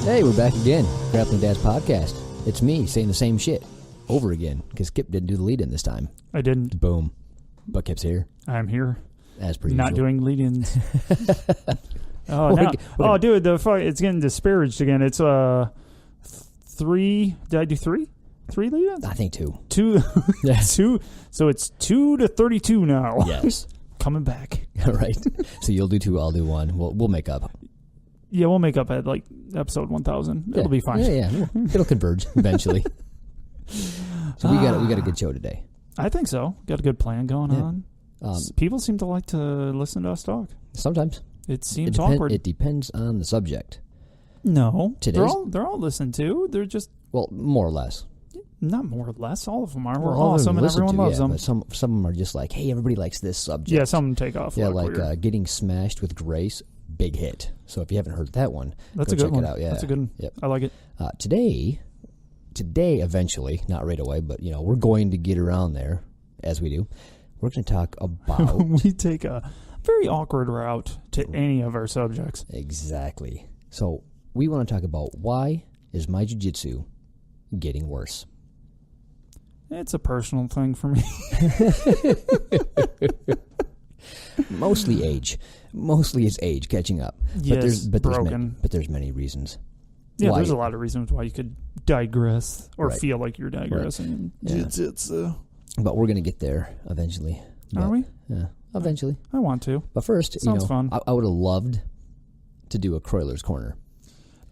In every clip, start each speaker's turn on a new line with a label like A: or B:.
A: Hey, we're back again. Grappling Dads Podcast. It's me saying the same shit over again because Kip didn't do the lead-in this time.
B: I didn't.
A: Boom. But Kip's here.
B: I'm here.
A: As per
B: Not
A: usual.
B: doing lead-ins. Dude, it's getting disparaged again. It's 3. Did I do 3? 3 lead-ins?
A: I think 2.
B: 2.
A: Yes.
B: 2. So it's 2 to 32 now.
A: Yes.
B: Coming back.
A: All right. So you'll do 2, I'll do 1. We'll make up.
B: Yeah, we'll make up at like episode 1000. It'll be fine.
A: Yeah. It'll converge eventually. So we got a good show today.
B: I think so. Got a good plan going on. People seem to like to listen to us talk.
A: Sometimes.
B: It seems awkward.
A: It depends on the subject.
B: No.
A: Today's,
B: they're all listened to. They're just...
A: Well, more or less.
B: Not more or less. All of them are. We're
A: all
B: awesome and everyone loves them.
A: But some of them are just like, hey, everybody likes this subject.
B: Yeah, some take off.
A: Yeah, like Getting Smashed with Grace. Big hit. So if you haven't heard that one,
B: that's
A: go
B: a good
A: check
B: one.
A: It out. Yeah.
B: That's a good one.
A: Yep.
B: I like it.
A: Today, eventually, not right away, but we're going to get around there as we do. We're going to talk about.
B: We take a very awkward route to any of our subjects.
A: Exactly. So we want to talk about why is my jiu-jitsu getting worse?
B: It's a personal thing for me.
A: Mostly age. Mostly it's age catching up.
B: Yes,
A: but
B: broken.
A: There's many reasons.
B: Yeah,
A: why.
B: There's a lot of reasons why you could digress or
A: Right.
B: feel like you're digressing.
A: Right. Yeah.
B: Jiu-jitsu.
A: But we're going to get there eventually.
B: Are we?
A: Yeah, eventually.
B: I want to.
A: But first,
B: Sounds fun.
A: I would have loved to do a Croyler's Corner.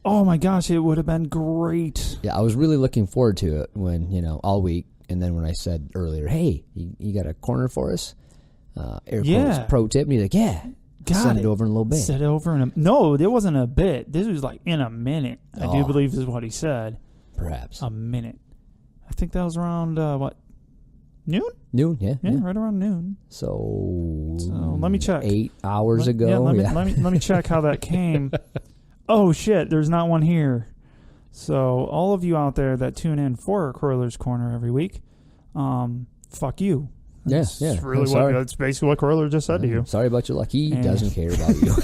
B: Oh my gosh, it would have been great.
A: Yeah, I was really looking forward to it when, all week. And then when I said earlier, hey, you got a corner for us? Air quotes, pro tip. And he's like, yeah. Send it over in a little bit.
B: Send it over in a... No, it wasn't a bit. This was like in a minute. I do believe is what he said.
A: Perhaps.
B: A minute. I think that was around, noon?
A: Noon, yeah.
B: Yeah, right around noon.
A: So
B: let me check.
A: 8 hours ago.
B: Yeah, let me check how that came. Oh, shit, there's not one here. So all of you out there that tune in for Croyler's Corner every week, fuck you. That's really that's basically what Croyler just said to you.
A: Sorry about your luck. He doesn't care about you.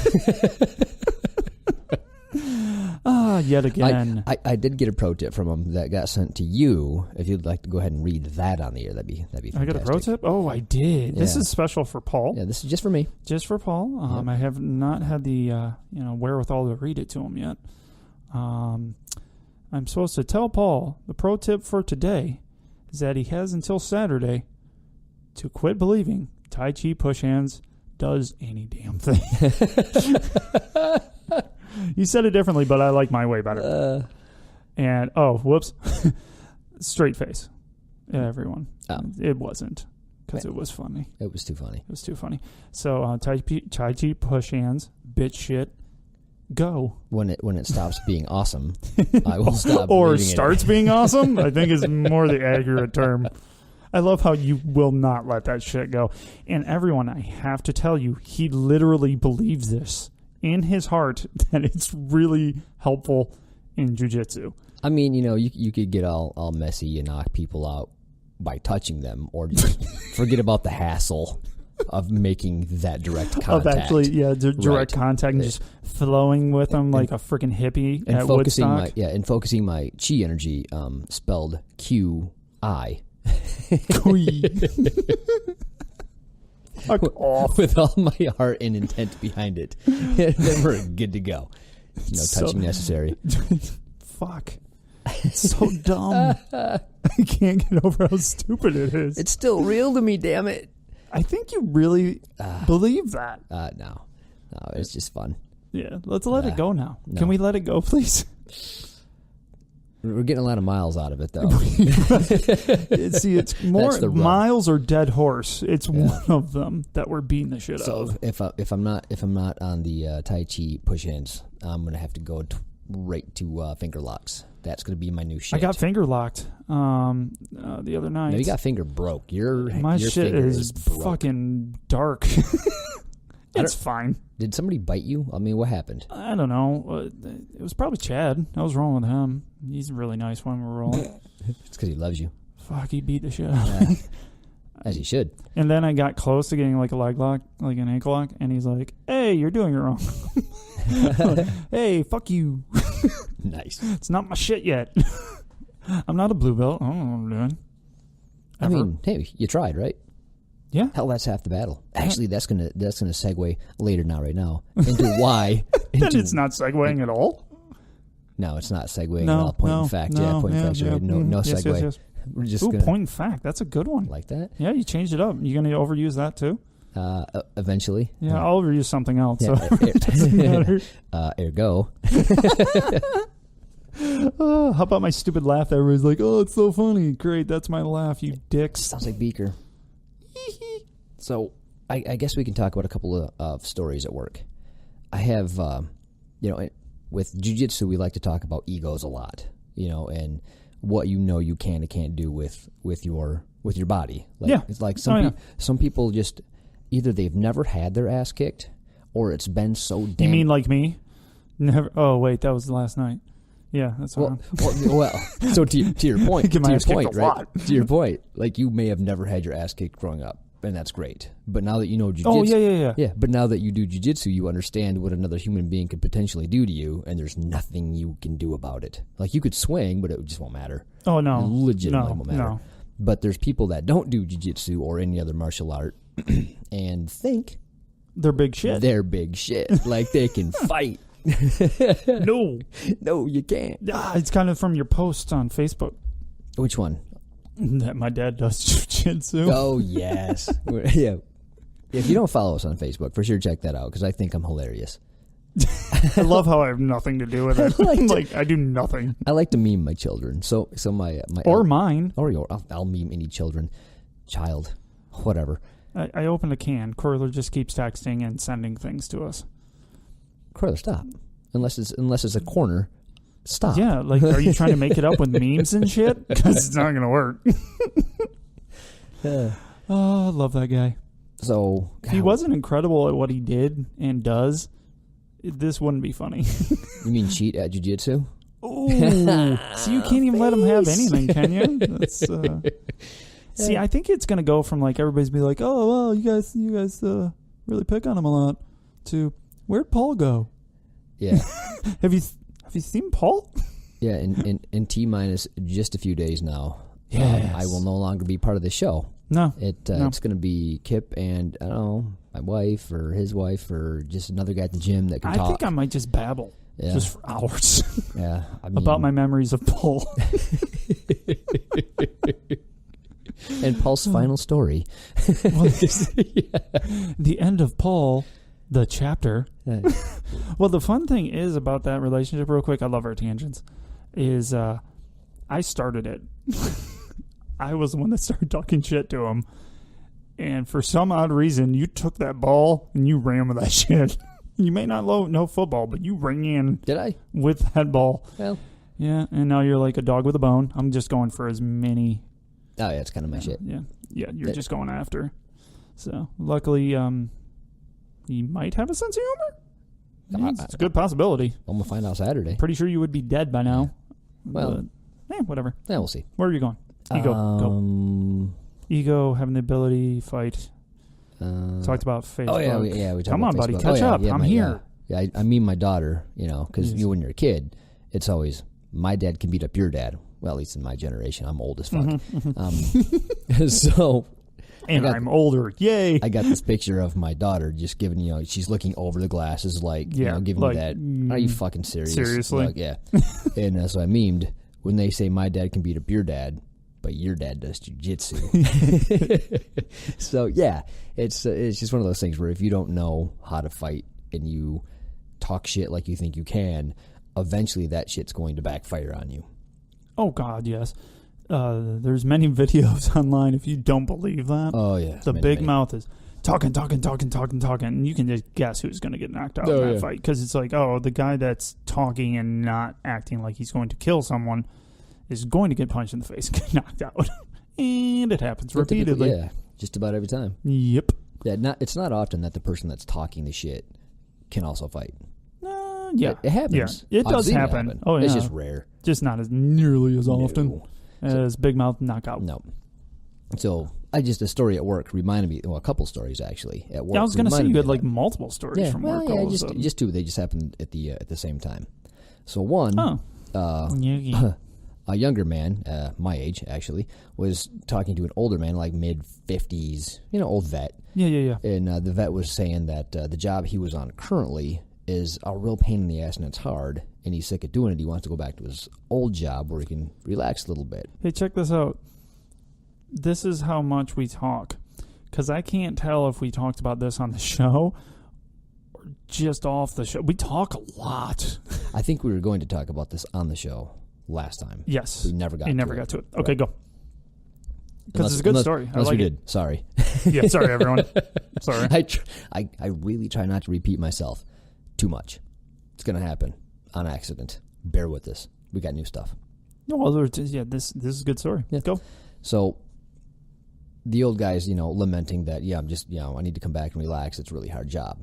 B: Yet again.
A: I did get a pro tip from him that got sent to you. If you'd like to go ahead and read that on the air, that'd be fantastic.
B: I got a pro tip? Oh, I did. This is special for Paul.
A: Yeah, this is just for me.
B: Just for Paul. I have not had the wherewithal to read it to him yet. I'm supposed to tell Paul the pro tip for today is that he has until Saturday to quit believing Tai Chi push hands does any damn thing. You said it differently, but I like my way better. And, whoops. Straight face. Everyone. It wasn't, because it was funny.
A: It was too funny.
B: It was too funny. So, Tai Chi push hands, bitch shit, go.
A: When it stops being awesome, I will stop.
B: Or starts being awesome, I think is more the accurate term. I love how you will not let that shit go. And everyone, I have to tell you, he literally believes this in his heart that it's really helpful in jiu-jitsu.
A: I mean, you could get all messy and knock people out by touching them, or just forget about the hassle of making that direct contact.
B: Of actually, direct contact and just flowing with them like a freaking hippie at Woodstock.
A: And focusing my chi energy, spelled Q-I.
B: Fuck off.
A: With all my heart and intent behind it. And then we're good to go. No touching necessary.
B: Fuck. It's so dumb. I can't get over how stupid it is.
A: It's still real to me, damn it.
B: I think you really believe that.
A: No, it's just fun.
B: Yeah, let's let it go now. No. Can we let it go, please?
A: We're getting a lot of miles out of it, though.
B: See, it's more miles or dead horse. It's one of them that we're beating the shit out of.
A: So if I'm not on the Tai Chi push hands, I'm gonna have to go right to finger locks. That's gonna be my new shit.
B: I got finger locked the other night.
A: No, you got finger broke.
B: My
A: your
B: shit
A: finger
B: is fucking dark. It's fine.
A: Did somebody bite you? I mean, what happened?
B: I don't know. It was probably Chad. I was rolling with him. He's really nice when we're rolling.
A: It's because he loves you.
B: Fuck, he beat the shit out of me.
A: As he should.
B: And then I got close to getting like a leg lock, like an ankle lock, and he's like, "Hey, you're doing it wrong." Hey, fuck you.
A: Nice.
B: It's not my shit yet. I'm not a blue belt. I don't know what I'm doing.
A: I mean, hey, you tried, right?
B: Yeah.
A: Hell, that's half the battle. Actually, that's gonna segue later, not right now, into why.
B: Then it's not segueing at all.
A: No, it's not segueing at all. Point in fact. No, point in fact. Yeah. No segue.
B: Yes.
A: We're just
B: point in fact. That's a good one.
A: Like that?
B: Yeah, you changed it up. You going to overuse that too?
A: Eventually.
B: Yeah, I'll overuse something else.
A: Yeah,
B: so it doesn't matter.
A: Ergo.
B: How about my stupid laugh that everybody's like, "Oh, it's so funny." Great, that's my laugh, you dicks.
A: Sounds like Beaker. So, I guess we can talk about a couple of stories at work. I have, with Jiu-Jitsu, we like to talk about egos a lot, and what you can and can't do with your body. Like,
B: yeah.
A: It's like some people just, either they've never had their ass kicked, or it's been so damn...
B: You mean like me? Never. Oh, wait, that was last night. Yeah, that's
A: well, so to your point, right? To your point, like you may have never had your ass kicked growing up, and that's great. But now that you know jiu-jitsu,
B: yeah.
A: But now that you do jiu-jitsu, you understand what another human being could potentially do to you, and there's nothing you can do about it. Like you could swing, but it just won't matter.
B: Oh no,
A: it legitimately won't matter.
B: No.
A: But there's people that don't do jiu-jitsu or any other martial art and think
B: they're big shit.
A: They're big shit. Like they can fight.
B: No,
A: you can't.
B: It's kind of from your post on Facebook.
A: Which one?
B: That my dad does jiu-jitsu.
A: Oh yes. Yeah. If you don't follow us on Facebook, for sure check that out because I think I'm hilarious.
B: I love how I have nothing to do with it. I do nothing.
A: I like to meme my children. So my
B: or mine
A: or your I'll meme any child, whatever.
B: I opened a can. Corler just keeps texting and sending things to us.
A: Corler, stop. Unless it's a corner, stop.
B: Yeah, like are you trying to make it up with memes and shit? Because it's not gonna work. Oh, I love that guy.
A: So
B: if he wasn't incredible at what he did and does, this wouldn't be funny.
A: You mean cheat at jiu-jitsu?
B: Oh, so you can't even let him have anything, can you? That's, see, I think it's gonna go from like everybody's be like, "Oh, well, you guys really pick on him a lot," to where'd Paul go?
A: Yeah.
B: Have you seen Paul?
A: Yeah, in T-minus just a few days now.
B: Yes.
A: I will no longer be part of the show.
B: No.
A: It's going to be Kip and, I don't know, my wife or his wife or just another guy at the gym that can talk.
B: I think I might just babble just for hours.
A: Yeah.
B: About my memories of Paul.
A: And Paul's final story.
B: Well, the end of Paul, the chapter. Well, the fun thing is about that relationship, real quick, I love our tangents, is I started it. I was the one that started talking shit to him. And for some odd reason, you took that ball and you ran with that shit. You may not know football, but you ran.
A: Did I?
B: With that ball.
A: Well.
B: Yeah, and now you're like a dog with a bone. I'm just going for as many.
A: Oh, yeah, it's kind of my shit.
B: Yeah, you're just going after. So, luckily, he might have a sense of humor. It's a good possibility.
A: I'm going to find out Saturday.
B: Pretty sure you would be dead by now.
A: Well.
B: Whatever.
A: Yeah, we'll see.
B: Where are you going? Ego. Go. Ego, having the ability, fight. Talked about Facebook.
A: Oh, yeah. We talked
B: Come
A: about
B: on,
A: Facebook.
B: buddy. Catch up. I'm here.
A: Yeah, I mean my daughter, because when you're a kid, it's always, my dad can beat up your dad. Well, at least in my generation. I'm old as fuck. So...
B: And I'm older. Yay.
A: I got this picture of my daughter just giving, she's looking over the glasses giving me that. Are you fucking serious?
B: Seriously?
A: Yeah. And so I memed, when they say my dad can beat up your dad, but your dad does jiu-jitsu. So, yeah, it's just one of those things where if you don't know how to fight and you talk shit like you think you can, eventually that shit's going to backfire on you.
B: Oh, God, yes. There's many videos online if you don't believe that.
A: Oh, yeah.
B: The big mouth is talking, and you can just guess who's going to get knocked out in that fight. Because it's like, the guy that's talking and not acting like he's going to kill someone is going to get punched in the face and get knocked out. And it happens repeatedly.
A: Yeah, just about every time.
B: Yep.
A: Yeah, it's not often that the person that's talking the shit can also fight.
B: Yeah.
A: It happens.
B: Yeah. It does happen. Oh, yeah.
A: It's just rare.
B: Just not as nearly as often. As big mouth knockout.
A: No. So a story at work reminded me, well, a couple stories actually at work.
B: Yeah, I was going to say you had like multiple stories from work.
A: Yeah, just two. They just happened at the same time. So one, a younger man, my age actually, was talking to an older man, like mid-50s, old vet.
B: Yeah.
A: And the vet was saying that the job he was on currently is a real pain in the ass and it's hard, and he's sick of doing it. He wants to go back to his old job where he can relax a little bit.
B: Hey, check this out. This is how much we talk, because I can't tell if we talked about this on the show or just off the show. We talk a lot.
A: I think we were going to talk about this on the show last time.
B: Yes.
A: We never got to it.
B: Okay, go. Because it's a good story.
A: Unless we did. Sorry.
B: Yeah, sorry, everyone. Sorry.
A: I really try not to repeat myself too much. It's going to happen on accident. Bear with us. We got new stuff.
B: No, well, this is a good story.
A: Yeah.
B: Go.
A: So the old guy's, lamenting that, I'm just, I need to come back and relax. It's a really hard job.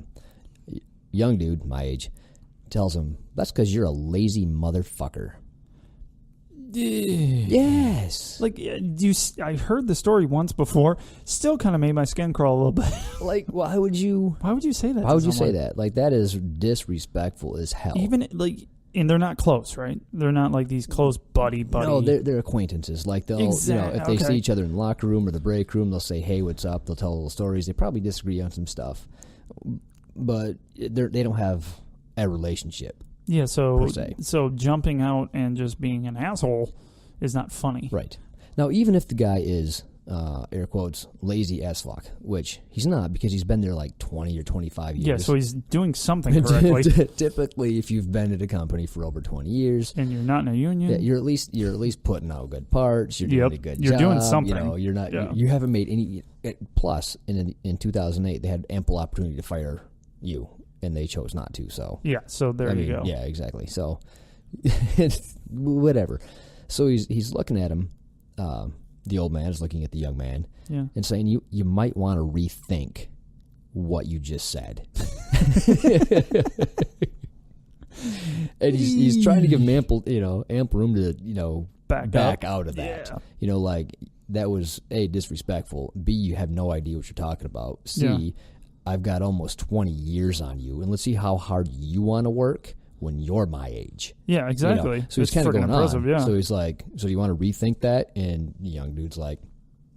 A: Young dude, my age, tells him, that's because you're a lazy motherfucker. Yes.
B: Like, I heard the story once before. Still kind of made my skin crawl a little bit.
A: Like, why would you
B: say that?
A: Why would you say that? Like, that is disrespectful as hell.
B: Even, like, and they're not close, right? They're not like these close buddy.
A: No, they're acquaintances. Like, they'll, if they see each other in the locker room or the break room, they'll say, hey, what's up? They'll tell little stories. They probably disagree on some stuff. But they don't have a relationship.
B: Yeah, so jumping out and just being an asshole is not funny.
A: Right. Now, even if the guy is, air quotes, lazy as fuck, which he's not because he's been there like 20 or 25 years.
B: Yeah, so he's doing something correctly.
A: Typically, if you've been at a company for over 20 years.
B: And you're not in a union.
A: You're at least putting out good parts. You're doing a good job.
B: You're doing something.
A: You're not. You haven't made any. Plus, in 2008, they had ample opportunity to fire you. And they chose not to, so...
B: Yeah, so there you go.
A: Yeah, exactly. So, whatever. So he's looking at him, the old man is looking at the young man, and saying, you might want to rethink what you just said. And he's trying to give him ample room to, back out of that.
B: Yeah.
A: Like, that was, A, disrespectful. B, you have no idea what you're talking about. C, I've got almost 20 years on you, and let's see how hard you want to work when you're my age.
B: Yeah, exactly.
A: So he's kind of going on.
B: Yeah.
A: So he's like, so do you want to rethink that? And the young dude's like,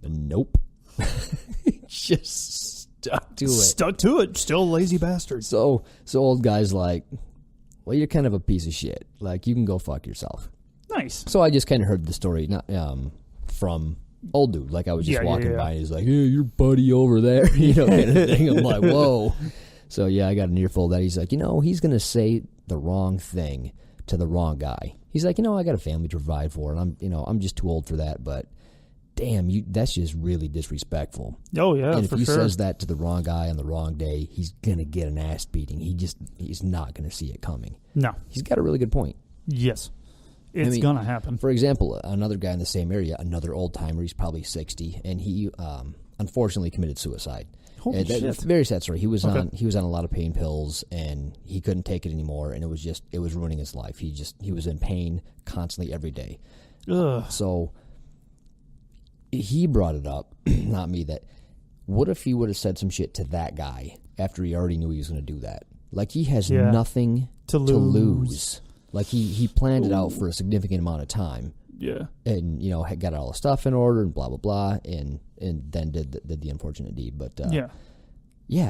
A: nope. Just stuck to it.
B: Stuck to it. Still a lazy bastard.
A: So old guy's like, well, you're kind of a piece of shit. Like, you can go fuck yourself.
B: Nice.
A: So I just kind of heard the story from... old dude, like I was just walking by and he's like, hey, your buddy over there, kind of thing. I'm like, whoa. So I got an earful of that. He's like, he's going to say the wrong thing to the wrong guy. He's like, I got a family to provide for, and I'm just too old for that, but damn, that's just really disrespectful.
B: Oh, yeah,
A: and if
B: for
A: he
B: sure.
A: says that to the wrong guy on the wrong day, he's going to get an ass beating. He's not going to see it coming.
B: No.
A: He's got a really good point.
B: Yes. It's going to happen.
A: For example, another guy in the same area, another old-timer, he's probably 60, and he unfortunately committed suicide.
B: Holy shit.
A: Very sad story. He was on a lot of pain pills, and he couldn't take it anymore, and it was ruining his life. He was in pain constantly every day.
B: Ugh.
A: So he brought it up, not me, that what if he would have said some shit to that guy after he already knew he was going to do that? Like, he has nothing to lose. Like, he planned it out for a significant amount of time.
B: Yeah.
A: And, had got all the stuff in order and blah, blah, blah, and then did the unfortunate deed. But,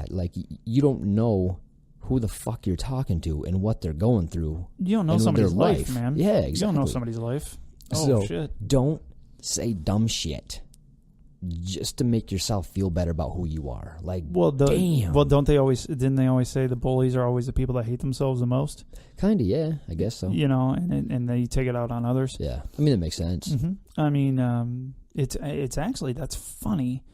A: like, you don't know who the fuck you're talking to and what they're going through.
B: You don't know somebody's life, man.
A: Yeah, exactly.
B: You don't know somebody's life.
A: Oh,
B: shit.
A: Don't say dumb shit just to make yourself feel better about who you are. Like, damn.
B: Well, didn't they always say the bullies are always the people that hate themselves the most?
A: Kind of, yeah, I guess so.
B: And they take it out on others.
A: Yeah, I mean, that makes sense.
B: Mm-hmm. I mean, it's actually, that's funny,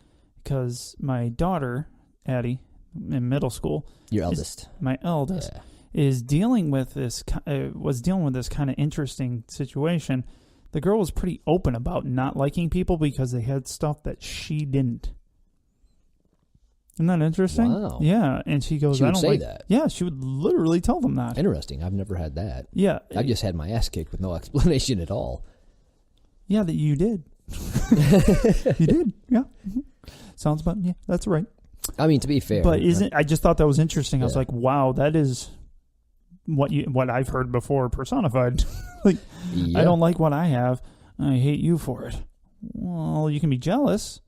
B: because my daughter, Addie, in middle school,
A: your eldest,
B: my eldest, was dealing with this kind of interesting situation. The girl was pretty open about not liking people because they had stuff that she didn't. Isn't that interesting?
A: Wow.
B: Yeah, and she goes,
A: she would
B: I don't
A: say
B: like
A: that.
B: Yeah, she would literally tell them that.
A: Interesting. I've never had that.
B: Yeah.
A: I've just had my ass kicked with no explanation at all.
B: Yeah, that you did. You did, yeah. Sounds about, yeah, that's right.
A: I mean, to be fair.
B: But I just thought that was interesting. I was like, wow, that is what I've heard before personified. Like, I don't like what I have. I hate you for it. Well, you can be jealous.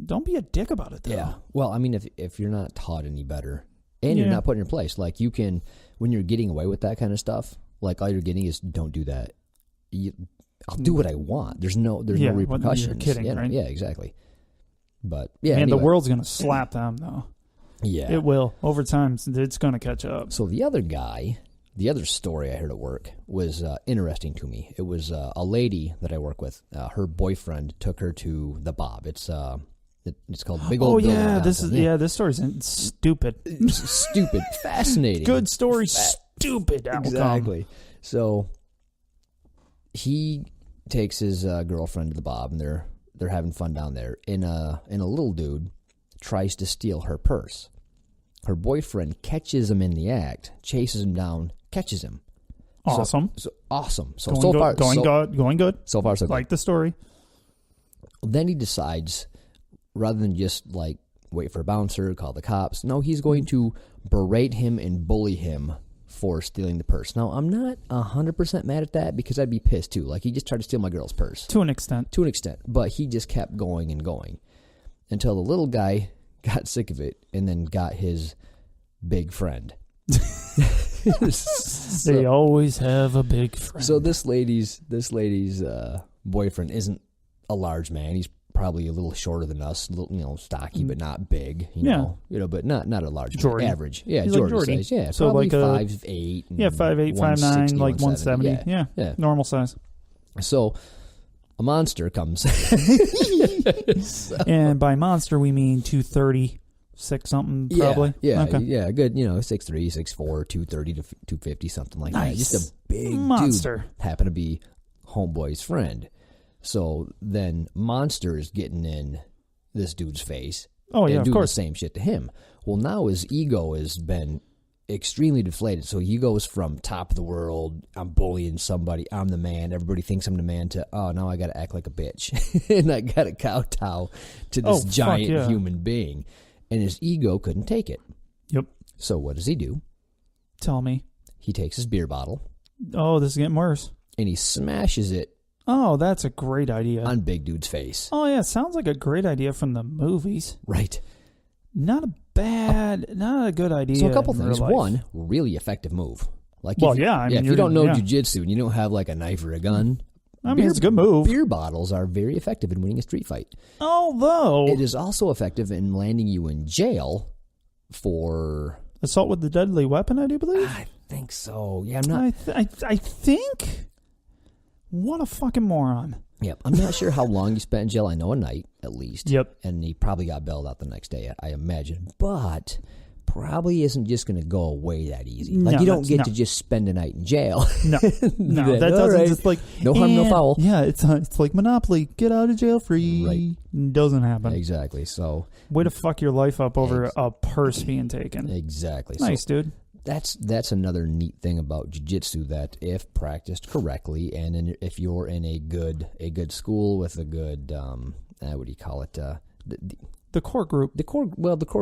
B: Don't be a dick about it, though.
A: Yeah. Well, I mean, if you're not taught any better and you're not put in your place, like you can, when you're getting away with that kind of stuff, like all you're getting is don't do that. I'll do what I want. There's no repercussions.
B: You're kidding, right?
A: Yeah, exactly. But yeah,
B: and
A: anyway.
B: the world's gonna slap them though.
A: Yeah,
B: it will. Over time, it's gonna catch up.
A: So the other story I heard at work was interesting to me. It was a lady that I work with. Her boyfriend took her to the Bob. It's called Big Old.
B: Oh yeah, this story's stupid.
A: Stupid, fascinating.
B: Good story, stupid outcome.
A: Exactly. So he takes his girlfriend to the Bob, and they're having fun down there. And a little dude tries to steal her purse. Her boyfriend catches him in the act, chases him down, catches him.
B: Awesome.
A: So awesome. So
B: going good.
A: So far, so good.
B: Like the story.
A: Then he decides, rather than just like wait for a bouncer, call the cops, no, he's going to berate him and bully him for stealing the purse. Now, I'm not 100% mad at that because I'd be pissed too. Like, he just tried to steal my girl's purse.
B: To an extent.
A: But he just kept going and going until the little guy got sick of it and then got his big friend.
B: They always have a big friend.
A: So this lady's boyfriend isn't a large man. He's probably a little shorter than us, a little, stocky, but not big. You know, but not a large man. Average. Yeah,
B: he's
A: Jordan
B: like Jordy.
A: size. Yeah,
B: so
A: probably
B: like
A: 5'8".
B: Yeah, 5'8", 5'9", like 170. Yeah, normal size.
A: So a monster comes.
B: And by monster, we mean 230, 6 something, probably.
A: Yeah,
B: okay.
A: Yeah, good, 6'3", 6'4", 230 to 250, something like that. Just a big
B: monster.
A: Dude. Happened to be homeboy's friend. So then Monster is getting in this dude's face.
B: Oh, yeah,
A: and
B: of
A: doing
B: course.
A: the same shit to him. Well, now his ego has been extremely deflated. So he goes from top of the world, I'm bullying somebody, I'm the man, everybody thinks I'm the man, to, oh, now I got to act like a bitch. And I got to kowtow to this giant human being. And his ego couldn't take it.
B: Yep.
A: So what does he do?
B: Tell me.
A: He takes his beer bottle.
B: Oh, this is getting worse.
A: And he smashes it.
B: Oh, that's a great idea.
A: On big dude's face.
B: Oh, yeah. Sounds like a great idea from the movies.
A: Right.
B: Not a good idea.
A: So a couple things. One, really effective move. Like, if you don't know jiu-jitsu and you don't have like a knife or a gun,
B: it's a good move.
A: Beer bottles are very effective in winning a street fight.
B: Although
A: it is also effective in landing you in jail for
B: assault with a deadly weapon, I do believe.
A: I think so. Yeah, I'm not.
B: I think. What a fucking moron.
A: Yep. I'm not sure how long he spent in jail. I know a night at least.
B: Yep.
A: And he probably got bailed out the next day, I imagine. But probably isn't just going to go away that easy. Like, you don't get to just spend a night in jail.
B: No. No, that doesn't.
A: Right.
B: It's like,
A: no harm, no foul.
B: Yeah, it's like Monopoly. Get out of jail free. Right. Doesn't happen.
A: Exactly. So
B: way to fuck your life up over a purse being taken.
A: Exactly.
B: Nice, dude.
A: That's another neat thing about jiu-jitsu, that if practiced correctly and if you're in a good school with a good what do you call it,
B: the core group.
A: The core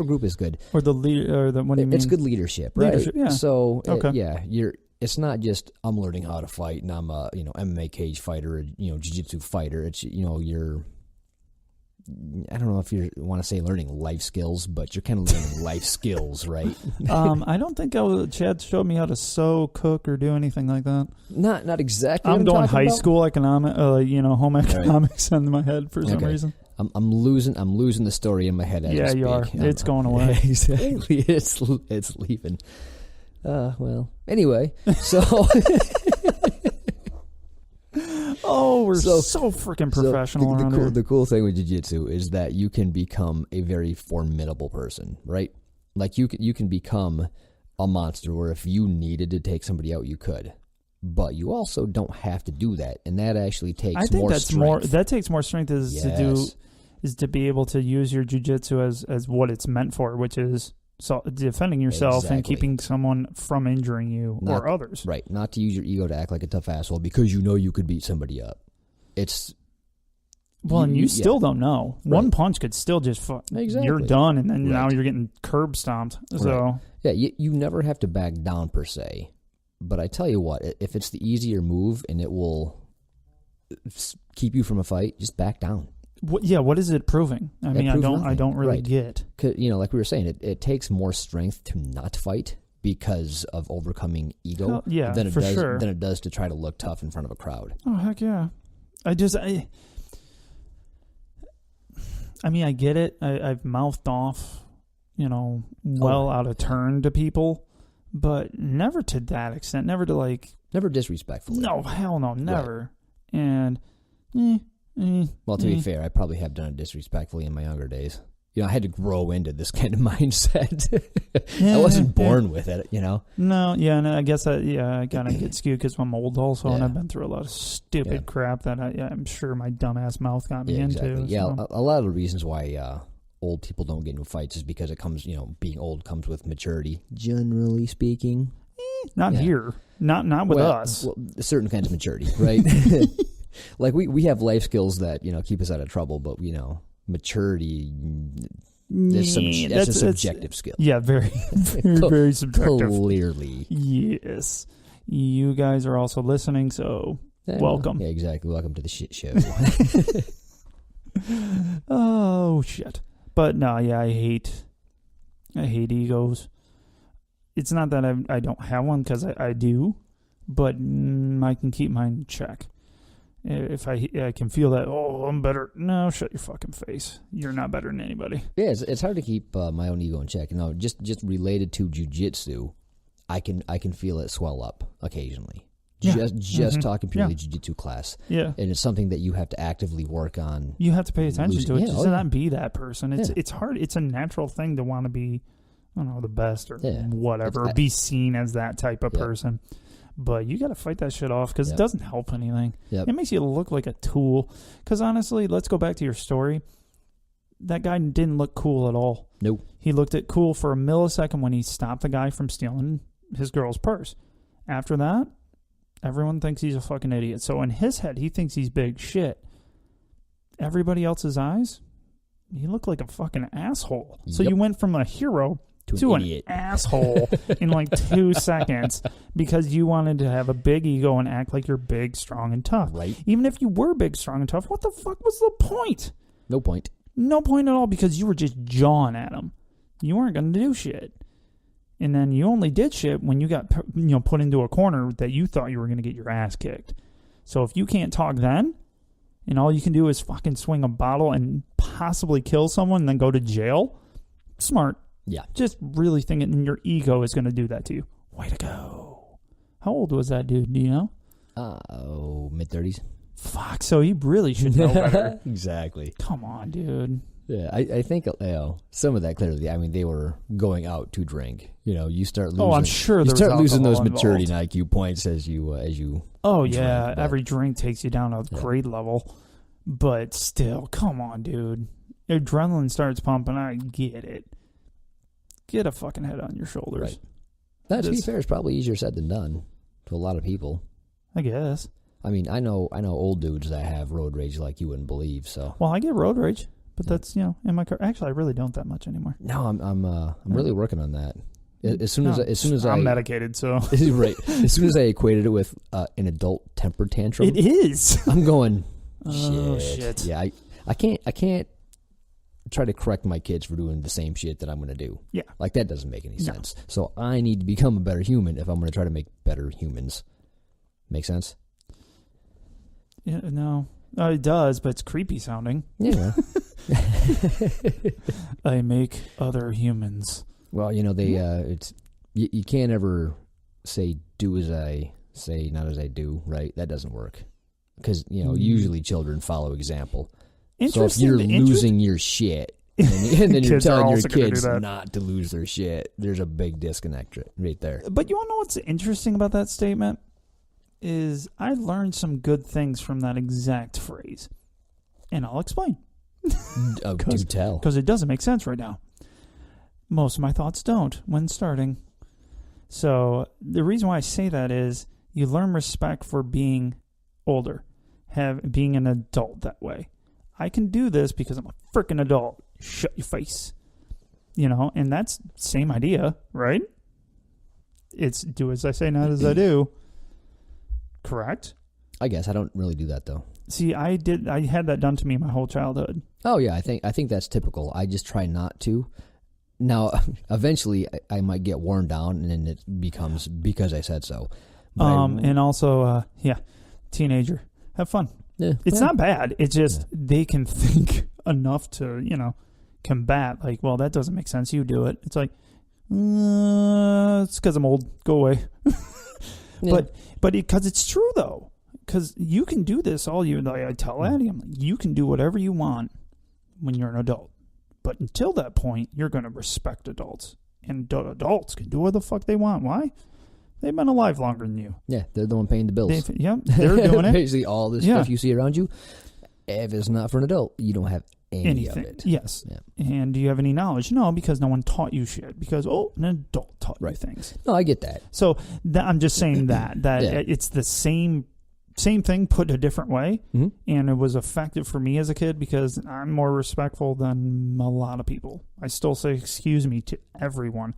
A: group is good.
B: Or the leader, or the, what do you mean?
A: It's good leadership, right?
B: Leadership, yeah.
A: So
B: okay.
A: It's not just I'm learning how to fight and I'm a MMA cage fighter, or jiu-jitsu fighter. It's you're, I don't know if you want to say learning life skills, but you're kind of learning life skills, right?
B: I don't think Chad showed me how to sew, cook, or do anything like that.
A: Not exactly.
B: I'm going high school economic, home economics in my head for some reason.
A: I'm losing the story in my head. As
B: you are. It's going away.
A: Exactly. It's leaving. Well. Anyway, so.
B: Oh, we're so freaking professional around here.
A: The cool thing with jiu-jitsu is that you can become a very formidable person, right? Like you can become a monster where if you needed to take somebody out, you could. But you also don't have to do that, and that actually takes more strength.
B: That takes more strength is to be able to use your jiu-jitsu as what it's meant for, which is defending yourself and keeping someone from injuring you or others.
A: Right. Not to use your ego to act like a tough asshole because you know you could beat somebody up. It's
B: Well, and you still don't know.
A: Right.
B: One punch could still just
A: Exactly.
B: You're done, and then now you're getting curb stomped. So
A: yeah, you never have to back down per se. But I tell you what, if it's the easier move and it will keep you from a fight, just back down.
B: What is it proving? I mean, I don't really get.
A: 'Cause, like we were saying, it takes more strength to not fight because of overcoming ego than it does to try to look tough in front of a crowd.
B: Oh, heck yeah. I mean, I get it. I've mouthed off, out of turn to people, but never to that extent. Never to
A: Never disrespectfully.
B: No, hell no, never. Right. And,
A: well, to be fair, I probably have done it disrespectfully in my younger days. I had to grow into this kind of mindset. I wasn't born with it,
B: No, and I guess I kind of get skewed because I'm old also, and I've been through a lot of stupid crap that I'm sure my dumbass mouth got me into.
A: Exactly. Yeah, a lot of the reasons why old people don't get into fights is because it comes, being old comes with maturity, generally speaking.
B: Not here. Not with us.
A: Well, certain kinds of maturity, right? Like we have life skills that, keep us out of trouble, but, maturity, that's a subjective skill.
B: Yeah, very, very, very subjective.
A: Clearly.
B: Yes. You guys are also listening, so welcome.
A: Yeah, exactly. Welcome to the shit show.
B: Oh, shit. But no, yeah, I hate egos. It's not that I don't have one, because I do, but I can keep mine in check. If I can feel that, I'm better. No, shut your fucking face. You're not better than anybody.
A: Yeah, it's hard to keep my own ego in check. Just related to jiu-jitsu, I can feel it swell up occasionally.
B: Yeah.
A: Just talking purely jiu-jitsu class.
B: Yeah.
A: And it's something that you have to actively work on.
B: You have to pay attention to it. Just not be that person. It's hard. It's a natural thing to want to be, the best or whatever, or be seen as that type of person. But you got to fight that shit off, because it doesn't help anything. Yep. It makes you look like a tool. Because honestly, let's go back to your story. That guy didn't look cool at all.
A: Nope.
B: He looked at cool for a millisecond when he stopped the guy from stealing his girl's purse. After that, everyone thinks he's a fucking idiot. So in his head, he thinks he's big shit. Everybody else's eyes, he looked like a fucking asshole. Yep. So you went from a hero to an asshole in 2 seconds because you wanted to have a big ego and act like you're big, strong, and tough.
A: Right.
B: Even if you were big, strong, and tough, what the fuck was the point?
A: No point.
B: No point at all, because you were just jawing at him. You weren't going to do shit. And then you only did shit when you got put into a corner that you thought you were going to get your ass kicked. So if you can't talk then, and all you can do is fucking swing a bottle and possibly kill someone and then go to jail, smart.
A: Yeah.
B: Just really thinking your ego is going to do that to you. Way to go. How old was that dude? Do you know?
A: Mid-30s.
B: Fuck, so he really should know better.
A: Exactly.
B: Come on, dude.
A: Yeah, I think some of that clearly. I mean, they were going out to drink. You start losing.
B: Oh, I'm sure
A: you start losing those
B: involved.
A: maturity and IQ points as you.
B: Oh yeah, drink, every drink takes you down a grade level, but still, come on, dude. Adrenaline starts pumping. I get it. Get a fucking head on your shoulders.
A: Right. That, to be fair, is probably easier said than done to a lot of people.
B: I guess.
A: I mean, I know old dudes that have road rage like you wouldn't believe. So.
B: Well, I get road rage, but that's in my car. Actually, I really don't that much anymore.
A: No, I'm really working on that. As soon as
B: I'm medicated, so
A: right. As soon as I equated it with an adult temper tantrum,
B: it is.
A: I'm going.
B: Oh shit!
A: Yeah, I can't try to correct my kids for doing the same shit that I'm going to do.
B: Yeah.
A: That doesn't make any sense. So I need to become a better human if I'm going to try to make better humans. Make sense?
B: Yeah, no. It does, but it's creepy sounding.
A: Yeah.
B: I make other humans.
A: Well, it's you can't ever say do as I say, not as I do, right? That doesn't work. Because, usually children follow example. So if you're losing your shit, and then you're telling your kids not to lose their shit, there's a big disconnect right there.
B: But you want to know what's interesting about that statement? Is I learned some good things from that exact phrase. And I'll explain.
A: Do tell.
B: Because it doesn't make sense right now. Most of my thoughts don't when starting. So the reason why I say that is you learn respect for being older, being an adult that way. I can do this because I'm a freaking adult. Shut your face. You know, and that's same idea, right? It's do as I say, not as I do. Correct?
A: I guess I don't really do that though.
B: See, I had that done to me my whole childhood.
A: Oh yeah, I think that's typical. I just try not to. Now, eventually, I might get worn down, and then it becomes because I said so.
B: And also, teenager, have fun.
A: Yeah,
B: it's not bad. It's just they can think enough to, combat. Like, well, that doesn't make sense. You do it. It's like, it's because I'm old. Go away. But because it's true though, because you can do this all you. Like I tell Addie, I'm like, you can do whatever you want when you're an adult. But until that point, you're going to respect adults. And adults can do what the fuck they want. Why? They've been alive longer than you.
A: Yeah, they're the one paying the bills.
B: They're doing it.
A: Basically, all this stuff you see around you, if it's not for an adult, you don't have anything of it.
B: Yes.
A: Yeah.
B: And do you have any knowledge? No, because no one taught you shit. Because, an adult taught you things.
A: No, I get that.
B: So I'm just saying that it's the same thing put a different way, and it was effective for me as a kid because I'm more respectful than a lot of people. I still say excuse me to everyone.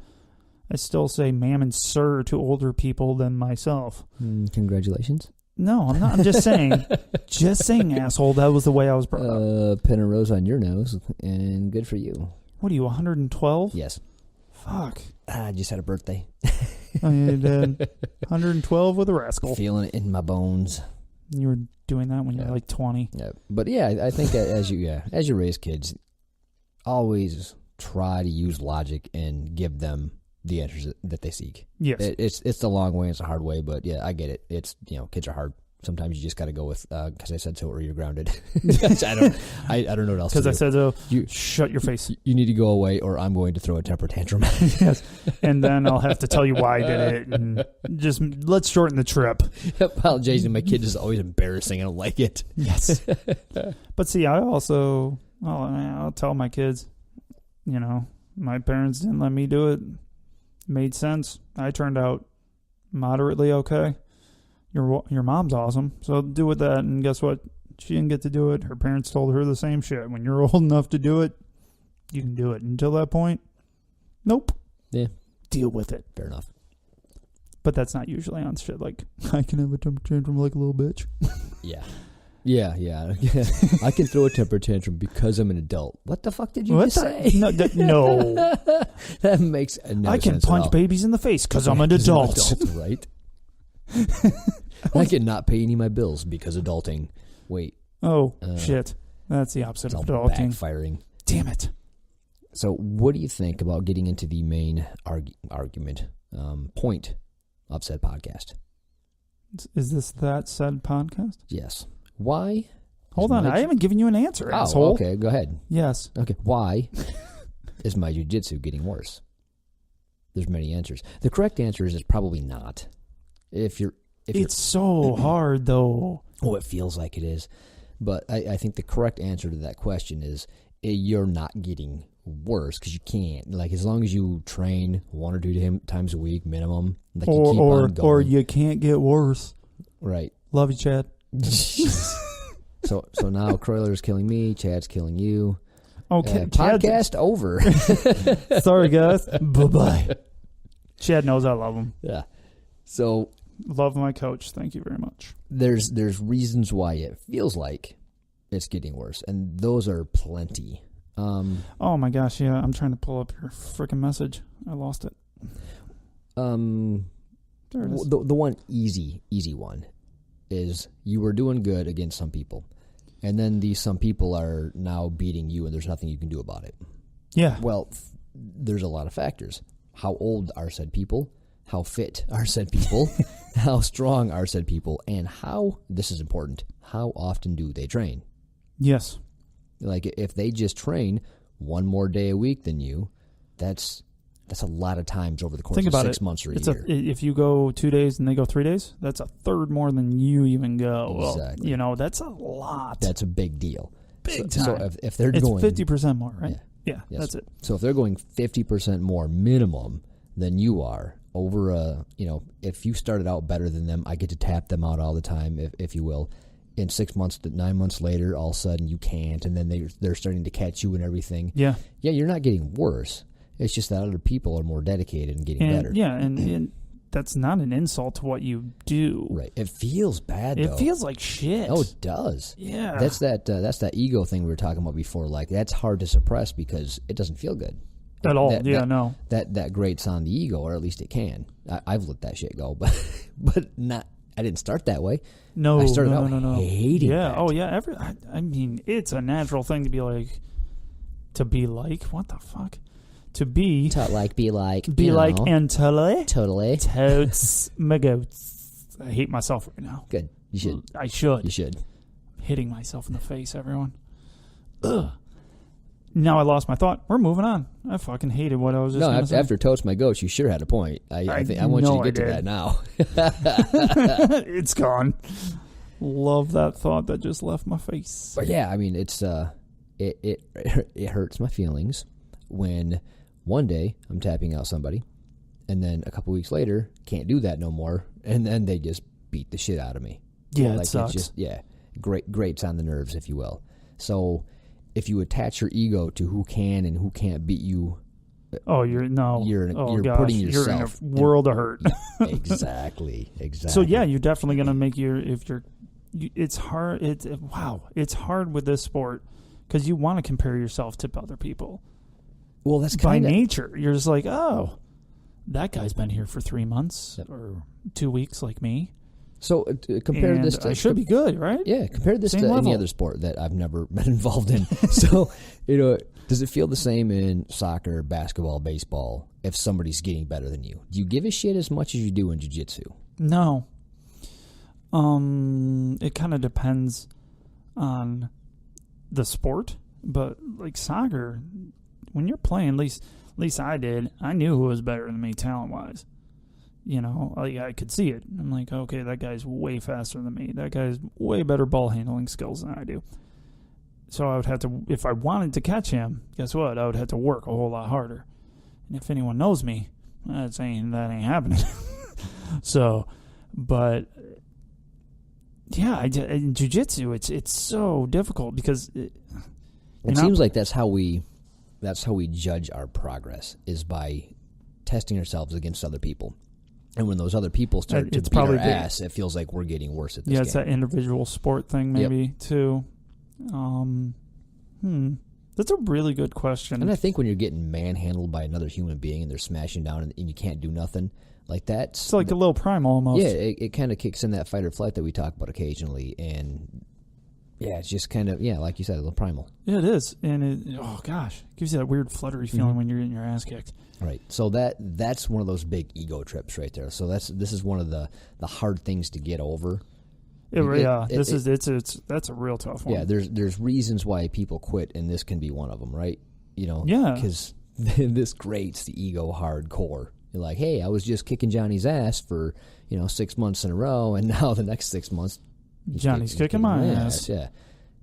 B: I still say ma'am and sir to older people than myself.
A: Congratulations.
B: No, I'm not. I'm just saying. Just saying, asshole. That was the way I was brought up.
A: Pin a rose on your nose, and good for you.
B: What are you, 112?
A: Yes.
B: Fuck.
A: I just had a birthday.
B: Oh, you did. 112 with a rascal.
A: Feeling it in my bones.
B: You were doing that when you were like 20.
A: Yeah. But yeah, I think as you raise kids, always try to use logic and give them the answers that they seek.
B: Yes.
A: It's the long way, it's the hard way, but yeah, I get it. It's, kids are hard. Sometimes you just got to go with, because I said so, or you're grounded. I don't know what else to do.
B: Because I said so, shut your face.
A: You need to go away, or I'm going to throw a temper tantrum.
B: Yes. And then I'll have to tell you why I did it, and just, let's shorten the trip.
A: Apologizing, my kid is always embarrassing. I don't like it.
B: Yes. But see, I also, I'll tell my kids, my parents didn't let me do it. Made sense. I turned out moderately okay. Your mom's awesome, so do with that. And guess what? She didn't get to do it. Her parents told her the same shit. When you're old enough to do it, you can do it. Until that point, nope.
A: Yeah.
B: Deal with it.
A: Fair enough.
B: But that's not usually on shit like, I can have a temper tantrum like a little bitch.
A: Yeah. Yeah. I can throw a temper tantrum because I'm an adult. What the fuck did you just say?
B: No.
A: That makes no sense.
B: I can punch babies in the face because I'm an adult.
A: Right? I cannot pay any of my bills because adulting. Wait.
B: Oh, shit. That's the opposite of adulting.
A: Backfiring.
B: Damn it.
A: So what do you think about getting into the main argument point of said podcast?
B: Is this that said podcast?
A: Yes. Why?
B: Hold on. I haven't given you an answer, asshole.
A: Okay. Go ahead.
B: Yes.
A: Okay. Why is my jiu-jitsu getting worse? There's many answers. The correct answer is probably not. It's
B: so hard, though.
A: Oh, it feels like it is. But I think the correct answer to that question is you're not getting worse because you can't. Like, as long as you train 1 or 2 times a week minimum, like you keep on going.
B: Or you can't get worse.
A: Right.
B: Love you, Chad.
A: So now Croyler's killing me, Chad's killing you.
B: Okay,
A: podcast over.
B: Sorry, guys. Bye-bye. Chad knows I love him.
A: Yeah. So
B: love my coach. Thank you very much.
A: There's reasons why it feels like it's getting worse, and those are plenty.
B: Oh my gosh, yeah. I'm trying to pull up your freaking message. I lost it. There it is.
A: The one easy one is you were doing good against some people, and then these some people are now beating you, and there's nothing you can do about it.
B: Yeah.
A: Well, there's a lot of factors. How old are said people? How fit are said people? How strong are said people? And how, this is important, how often do they train?
B: Yes.
A: Like, if they just train 1 more day a week than you, that's a lot of times over the course of 6 months or a year.
B: If you go 2 days and they go 3 days, that's a third more than you even go.
A: Exactly.
B: Well, that's a lot.
A: That's a big deal.
B: Big
A: time. So if they're
B: it's
A: going
B: 50% more, right? Yeah,
A: yes.
B: That's it.
A: So if they're going 50% more minimum than you are over if you started out better than them, I get to tap them out all the time, if you will. in 6 months to 9 months later, all of a sudden you can't, and then they're starting to catch you and everything.
B: Yeah.
A: Yeah, you're not getting worse. It's just that other people are more dedicated and getting better.
B: Yeah, and that's not an insult to what you do.
A: Right. It feels bad, though.
B: It feels like shit.
A: Oh, it does.
B: Yeah.
A: That's that ego thing we were talking about before. Like, that's hard to suppress because it doesn't feel good.
B: At all.
A: No. That grates on the ego, or at least it can. I've let that shit go, but not. I didn't start that way.
B: No,
A: I started out
B: no.
A: hating that.
B: Oh, yeah. I mean, it's a natural thing to be like, what the fuck? To be.
A: To like, be like.
B: Be like, and totally. Totes my goats. I hate myself right now.
A: Good. You should.
B: I should.
A: You should.
B: Hitting myself in the face, everyone. Ugh. Now I lost my thought. We're moving on. I fucking hated what I was just going to say.
A: After toast my goats, you sure had a point. I want you to get to that now.
B: It's gone. Love that thought that just left my face.
A: But yeah, I mean, it's it hurts my feelings when one day I'm tapping out somebody, and then a couple weeks later can't do that no more, and then they just beat the shit out of me.
B: Yeah, it sucks.
A: Grates on the nerves, if you will. So if you attach your ego to who can and who can't beat you,
B: you're
A: putting yourself
B: in a world of hurt.
A: Exactly.
B: So yeah, you're definitely gonna make it's hard. It's hard with this sport because you want to compare yourself to other people.
A: Well, that's
B: by nature. You're just like, oh, that guy's been here for 3 months or 2 weeks, like me.
A: So compare this to...
B: I should be good, right?
A: Yeah, compare this to any other sport that I've never been involved in. So, does it feel the same in soccer, basketball, baseball, if somebody's getting better than you? Do you give a shit as much as you do in jiu-jitsu? No.
B: It kind of depends on the sport, but like soccer, when you're playing, at least I did, I knew who was better than me talent-wise. I could see it. I'm like, okay, that guy's way faster than me. That guy's way better ball handling skills than I do. So I would have to, if I wanted to catch him, guess what? I would have to work a whole lot harder. And if anyone knows me, that ain't happening. So, but yeah, in jiu-jitsu, it's so difficult because
A: it seems like that's how we judge our progress, is by testing ourselves against other people. And when those other people start to beat our ass, it feels like we're getting worse at this game.
B: Yeah, it's that individual sport thing maybe, too. That's a really good question.
A: And I think when you're getting manhandled by another human being and they're smashing down and you can't do nothing, like that's...
B: It's like a little primal almost.
A: Yeah, it kind of kicks in that fight or flight that we talk about occasionally. And yeah, it's just kind of, like you said, a little primal.
B: Yeah, it is. And it gives you that weird fluttery feeling when you're getting your ass kicked.
A: Right. So that's one of those big ego trips right there. So this is one of the hard things to get over. That's a real tough one. Yeah, there's reasons why people quit, and this can be one of them, right?
B: Yeah.
A: Because this grates the ego hardcore. You're like, hey, I was just kicking Johnny's ass for 6 months in a row, and now the next 6 months
B: Johnny's kicking my ass.
A: Yeah.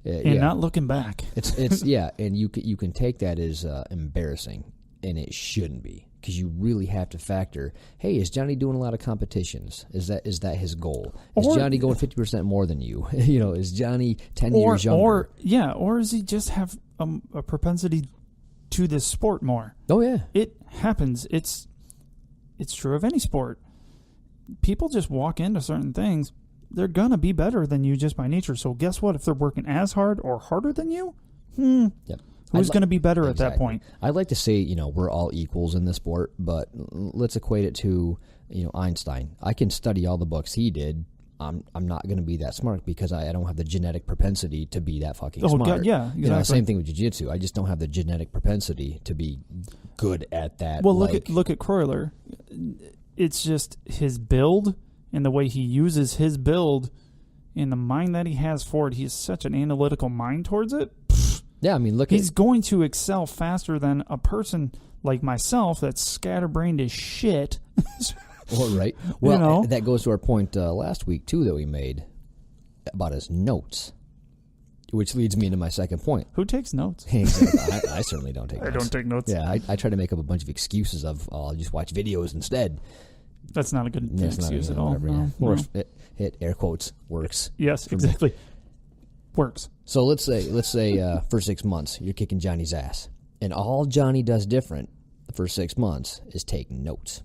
B: And not looking back.
A: It's and you can take that as embarrassing, and it shouldn't be, because you really have to factor, hey, is Johnny doing a lot of competitions? Is that his goal? Is Johnny going 50% more than you? Is Johnny 10 years younger?
B: Or does he just have a propensity to this sport more?
A: Oh yeah,
B: it happens. It's true of any sport. People just walk into certain things. They're gonna be better than you just by nature. So guess what? If they're working as hard or harder than you,
A: yep.
B: Who's going to be better at that point?
A: I'd like to say, we're all equals in this sport, but let's equate it to, Einstein. I can study all the books he did. I'm not going to be that smart because I don't have the genetic propensity to be that fucking smart.
B: God, yeah, exactly.
A: Same thing with jiu-jitsu. I just don't have the genetic propensity to be good at that.
B: Well, look at Croyler. It's just his build and the way he uses his build and the mind that he has for it. He has such an analytical mind towards it.
A: Yeah, I mean,
B: he's going to excel faster than a person like myself that's scatterbrained as shit.
A: Well, right. Well, that goes to our point last week, too, that we made about his notes, which leads me to my second point.
B: Who takes notes?
A: I certainly don't take notes.
B: I don't take notes.
A: Yeah, I try to make up a bunch of excuses of, I'll just watch videos instead.
B: That's not a good excuse at all.
A: No. Or hit air quotes, works.
B: Yes, exactly. Works.
A: So let's say for 6 months you're kicking Johnny's ass, and all Johnny does different for 6 months is take notes,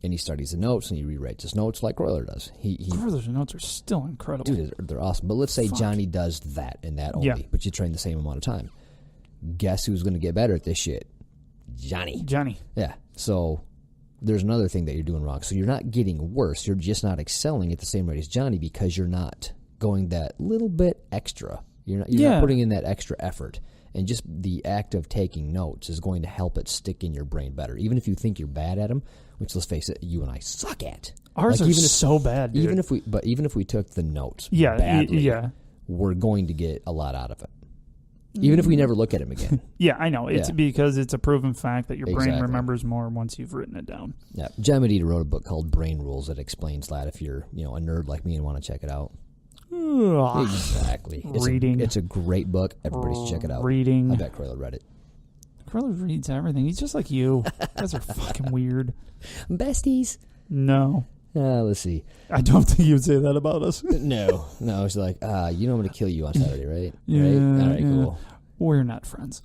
A: and he studies the notes and he rewrites his notes like Royler does.
B: Royler's notes are still incredible.
A: Dude, they're awesome. But let's say Johnny does that and that only, but you train the same amount of time. Guess who's going to get better at this shit? Johnny. Yeah. So there's another thing that you're doing wrong. So you're not getting worse. You're just not excelling at the same rate as Johnny because you're not going that little bit extra. You're not putting in that extra effort. And just the act of taking notes is going to help it stick in your brain better. Even if you think you're bad at them, which, let's face it, you and I suck at.
B: Ours are so bad, dude.
A: Even if we took the notes badly, we're going to get a lot out of it. Even if we never look at them again.
B: Yeah, I know. It's because it's a proven fact that your brain remembers more once you've written it down.
A: Yeah. John Medina wrote a book called Brain Rules that explains that if you're a nerd like me and want to check it out. Exactly. It's a great book. Everybody should check it out.
B: Reading.
A: I bet Croyler read it.
B: Croyler reads everything. He's just like you. You guys are fucking weird.
A: Besties.
B: No.
A: Let's see.
B: I don't think you'd say that about us.
A: No. It's like, you know I'm going to kill you on Saturday, right?
B: Yeah.
A: Right? All right, cool.
B: We're not friends.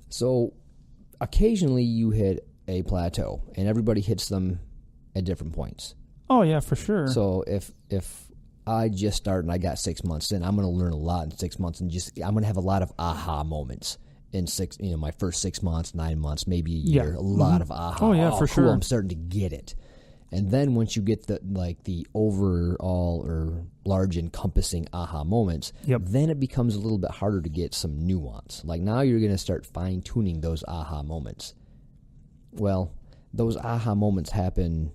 A: So, occasionally you hit a plateau, and everybody hits them at different points.
B: Oh, yeah, for sure.
A: So, if I just start and I got 6 months in, I'm going to learn a lot in 6 months, and I'm going to have a lot of aha moments in my first 6 months, 9 months, maybe a year. A lot of aha.
B: Oh, yeah, for sure.
A: I'm starting to get it. And then once you get the overall or large encompassing aha moments, then it becomes a little bit harder to get some nuance. Like now you're going to start fine-tuning those aha moments. Well, those aha moments happen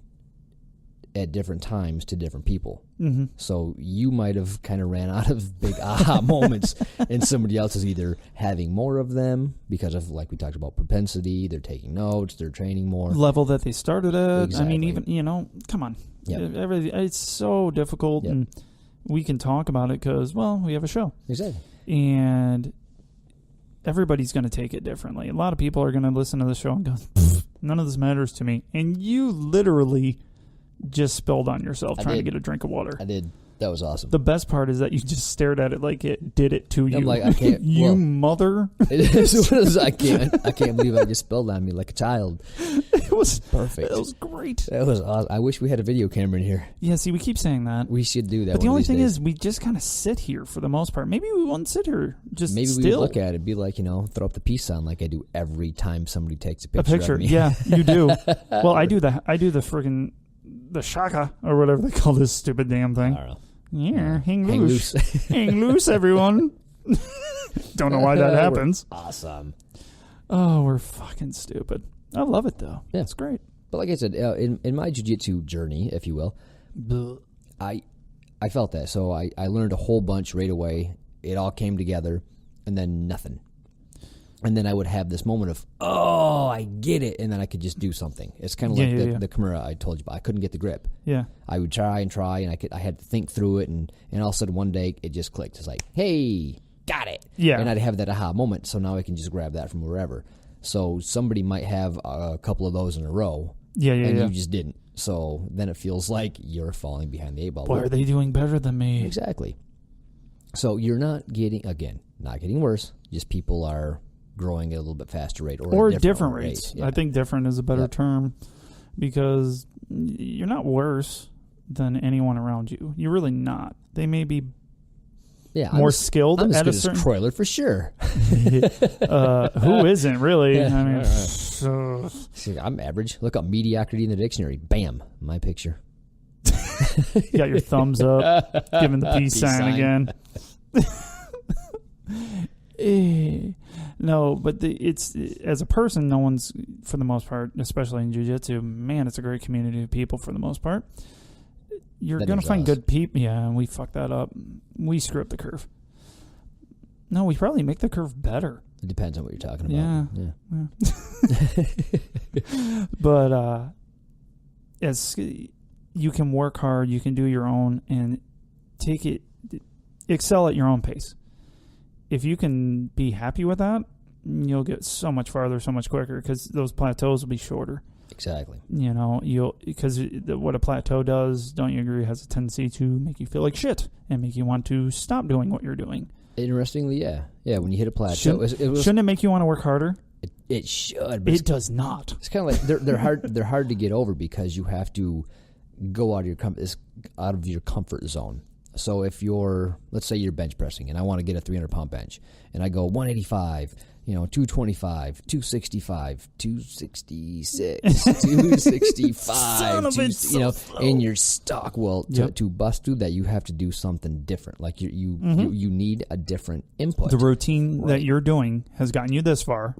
A: at different times to different people. Mm-hmm. So you might have kind of ran out of big aha moments, and somebody else is either having more of them because of, like we talked about, propensity, they're taking notes, they're training more.
B: Level that they started at.
A: Exactly.
B: I mean, even, come on. Yep. It's so difficult, and we can talk about it because, well, we have a show.
A: Exactly.
B: And everybody's going to take it differently. A lot of people are going to listen to the show and go, none of this matters to me. And you literally just spilled on yourself trying to get a drink of water.
A: I did. That was awesome.
B: The best part is that you just stared at it like it did it to you.
A: I'm like, I can't.
B: Mother.
A: I can't believe I just spilled on me like a child.
B: It was
A: perfect.
B: It was great.
A: That was awesome. I wish we had a video camera in here.
B: Yeah, see, we keep saying that.
A: We should do that.
B: But the only thing is, we just kind of sit here for the most part. Maybe we won't sit here just
A: Maybe
B: still.
A: we would look at it, be like, throw up the peace sign like I do every time somebody takes a picture of me.
B: Yeah, you do. Well, I do the friggin' the shaka or whatever they call this stupid damn thing.
A: I don't know.
B: Yeah, hang loose. Hang loose, everyone. Don't know why that happens.
A: Awesome.
B: Oh, we're fucking stupid. I love it, though.
A: Yeah.
B: It's great.
A: But like I said, in my jiu-jitsu journey, if you will, I felt that. So I learned a whole bunch right away. It all came together, and then nothing. And then I would have this moment of, oh, I get it, and then I could just do something. It's kind of like the Kimura I told you about. I couldn't get the grip.
B: Yeah.
A: I would try, and I had to think through it, and all of a sudden one day it just clicked. It's like, hey, got it.
B: Yeah.
A: And I'd have that aha moment, so now I can just grab that from wherever. So somebody might have a couple of those in a row, and you just didn't. So then it feels like you're falling behind the eight ball.
B: Boy, are they doing better than me?
A: Exactly. So you're not getting worse. Just people are growing at a little bit faster rate or
B: different rates. Yeah. I think different is a better term because you're not worse than anyone around you. You're really not. They may be more skilled
A: I'm
B: at
A: as good as Croyler for sure.
B: Who isn't really?
A: Yeah.
B: I mean,
A: See, I'm average. Look up mediocrity in the dictionary. Bam, my picture.
B: You got your thumbs up, giving the peace sign again. No, but it's as a person, no one's, for the most part, especially in jiu-jitsu, man, it's a great community of people for the most part. You're going to find good people. Yeah, and we fucked that up. We screw up the curve. No, we probably make the curve better.
A: It depends on what you're talking about.
B: Yeah. But as you can work hard, you can do your own and excel at your own pace. If you can be happy with that, you'll get so much farther, so much quicker because those plateaus will be shorter.
A: Exactly.
B: You know, because what a plateau does, don't you agree, has a tendency to make you feel like shit and make you want to stop doing what you're doing.
A: Interestingly, yeah. When you hit a plateau,
B: shouldn't it make you want to work harder?
A: It should, but
B: it does not.
A: It's kind of like they're hard to get over because you have to go out of your comfort zone. So if let's say you're bench pressing, and I want to get a 300-pound bench, and I go 185, 225, 265, 266, 265, and you're stuck. Well, to bust through that, you have to do something different. Like you need a different input.
B: The routine that you're doing has gotten you this far.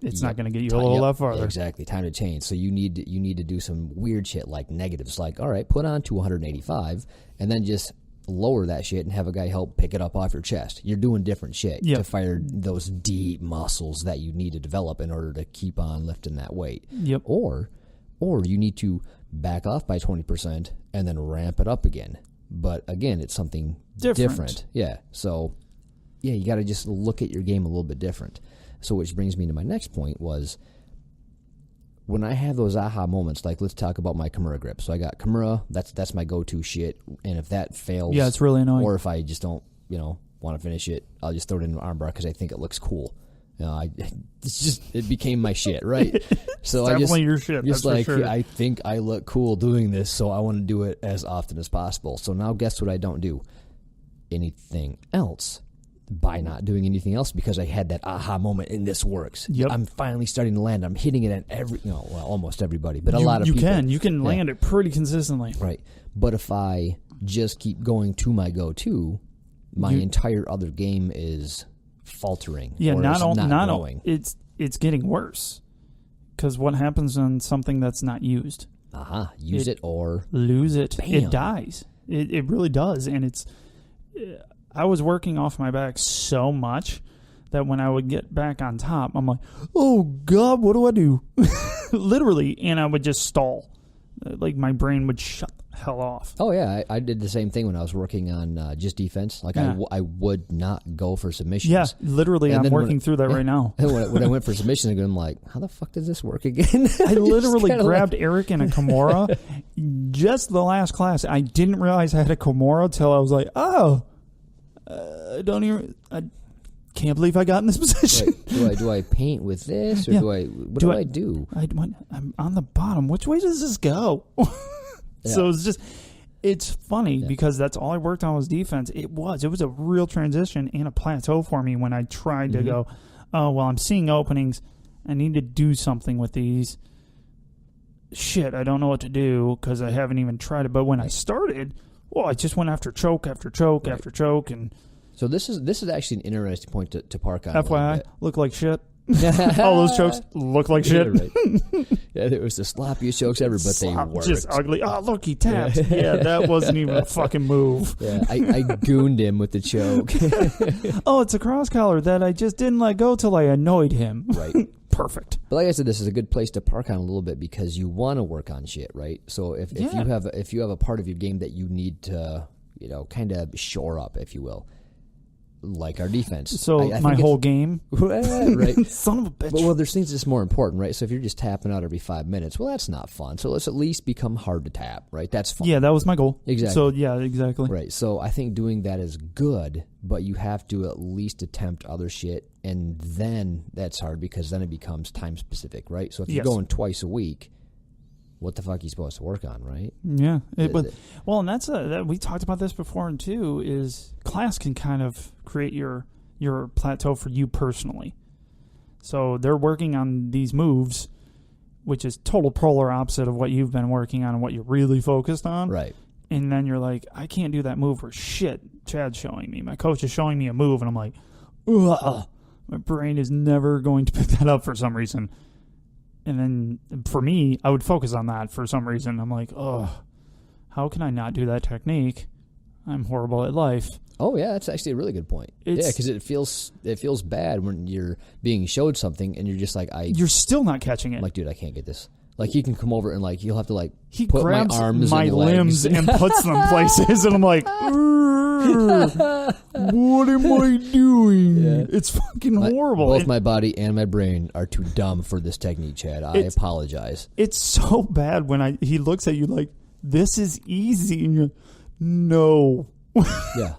B: It's not going to get you a little left farther.
A: Exactly. Time to change. So you need to do some weird shit like negatives. Like, all right, put on 285, and then just lower that shit and have a guy help pick it up off your chest. You're doing different shit to fire those deep muscles that you need to develop in order to keep on lifting that weight.
B: Yep.
A: Or you need to back off by 20% and then ramp it up again. But again, it's something different. Yeah. So, you got to just look at your game a little bit different. So which brings me to my next point was when I have those aha moments, like let's talk about my Kimura grip. So I got Kimura, that's my go-to shit. And if that fails,
B: it's really annoying.
A: Or if I just don't, want to finish it, I'll just throw it in an armbar because I think it looks cool. It became my shit, right? So
B: it's definitely your shit.
A: Just
B: that's
A: like
B: for sure.
A: I think I look cool doing this, so I want to do it as often as possible. So now guess what I don't do? Anything else. By not doing anything else because I had that aha moment in this works.
B: Yep.
A: I'm finally starting to land. I'm hitting it at almost everybody, but a lot of people.
B: You can land it pretty consistently.
A: Right. But if I just keep going to my go-to, my entire other game is faltering.
B: Yeah,
A: or not growing.
B: It's getting worse because what happens on something that's not used?
A: Use it or
B: lose it.
A: Bam.
B: It dies. It really does, and it's. I was working off my back so much that when I would get back on top, I'm like, oh, God, what do I do? Literally, and I would just stall. Like, my brain would shut the hell off.
A: Oh, yeah. I did the same thing when I was working on just defense. Like, I would not go for submissions.
B: Yeah, literally, I'm working through that right now.
A: When I went for submissions, I'm like, how the fuck does this work again?
B: I literally grabbed Eric in a Kimura. Just the last class, I didn't realize I had a Kimura till I was like, oh. I can't believe I got in this position.
A: Wait, do I paint with this or what do I do?
B: I'm on the bottom. Which way does this go? So it's funny because that's all I worked on was defense. It was a real transition and a plateau for me when I tried to go, oh, well, I'm seeing openings. I need to do something with these. Shit, I don't know what to do because I haven't even tried it. But when I started, I just went after choke after choke after choke. And
A: so this is actually an interesting point to park on.
B: FYI, look like shit. All those chokes look like shit.
A: Right. Yeah, there was the sloppiest chokes ever, but they worked.
B: Just ugly. Oh, look, he tapped. Yeah, that wasn't even a fucking move.
A: Yeah, I gooned him with the choke.
B: Oh, it's a cross collar that I just didn't let go till I annoyed him.
A: Right.
B: Perfect.
A: But like I said, this is a good place to park on a little bit because you want to work on shit, right? So if you have a part of your game that you need to, kind of shore up, if you will, like our defense.
B: So my whole game,
A: right?
B: Son of a bitch.
A: Well, there's things that's more important, right? So if you're just tapping out every 5 minutes, well, that's not fun. So let's at least become hard to tap, right? That's fun.
B: Yeah, that was my goal.
A: Exactly.
B: So yeah, exactly.
A: Right. So I think doing that is good, but you have to at least attempt other shit, and then that's hard because then it becomes time specific, right? So if you're going twice a week, what the fuck are you supposed to work on, right?
B: Yeah. And that's we talked about this before too, is class can kind of create your plateau for you personally. So they're working on these moves, which is total polar opposite of what you've been working on and what you're really focused on.
A: Right.
B: And then you're like, I can't do that move for shit. Chad's showing me. My coach is showing me a move, and I'm like, ugh, my brain is never going to pick that up for some reason. And then for me, I would focus on that for some reason. I'm like, oh, how can I not do that technique? I'm horrible at life.
A: Oh yeah, that's actually a really good point. Because it feels bad when you're being showed something and you're just like,
B: you're still not catching it.
A: I'm like, dude, I can't get this. Like, he can come over and, like, he'll have to, like,
B: He
A: put my
B: grabs
A: arms
B: my
A: and
B: limbs
A: legs.
B: and puts them places, and I'm like, what am I doing?
A: Yeah.
B: It's fucking horrible.
A: Both my body and my brain are too dumb for this technique, Chad. I apologize.
B: It's so bad when he looks at you like, this is easy, and you're like, no.
A: Yeah.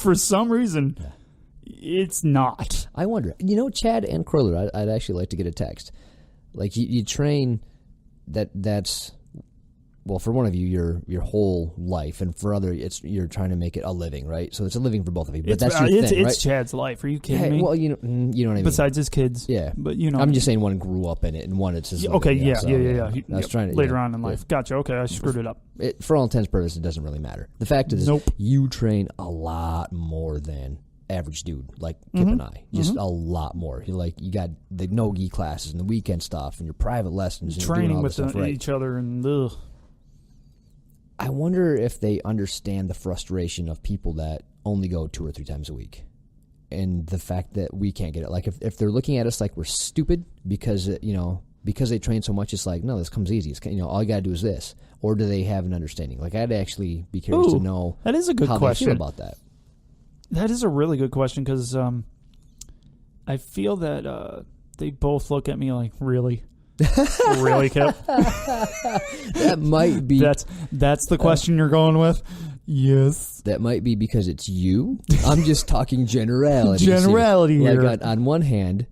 B: For some reason, it's not.
A: I wonder. Chad and Croiler, I'd actually like to get a text. Like, you train that's... Well, for one of you, your whole life, and for other, you're trying to make it a living, right? So it's a living for both of you. But that's your thing, right?
B: It's Chad's life. Are you kidding me?
A: Well, you know what I mean.
B: Besides his kids,
A: yeah.
B: But
A: I'm just saying one grew up in it and one it's his.
B: Okay,
A: living,
B: yeah.
A: I was trying to
B: later on in life. Gotcha. Okay, I screwed it up.
A: For all intents and purposes, it doesn't really matter. The fact is, you train a lot more than average dude like Kip and I. Just a lot more. You got the no-gi classes and the weekend stuff and your private lessons. And
B: training
A: all
B: with
A: stuff, right?
B: each other and ugh.
A: I wonder if they understand the frustration of people that only go 2 or 3 times a week, and the fact that we can't get it. Like, if they're looking at us like we're stupid because they train so much, it's like, no, this comes easy. It's, all you gotta do is this. Or do they have an understanding? Like, I'd actually be curious to know.
B: That is a good question.
A: They feel about that.
B: That is a really good question because I feel that they both look at me like, really. Really, Kip?
A: That might be.
B: That's the question you're going with? Yes.
A: That might be because it's you. I'm just talking generality.
B: Generality here.
A: Like, on one hand,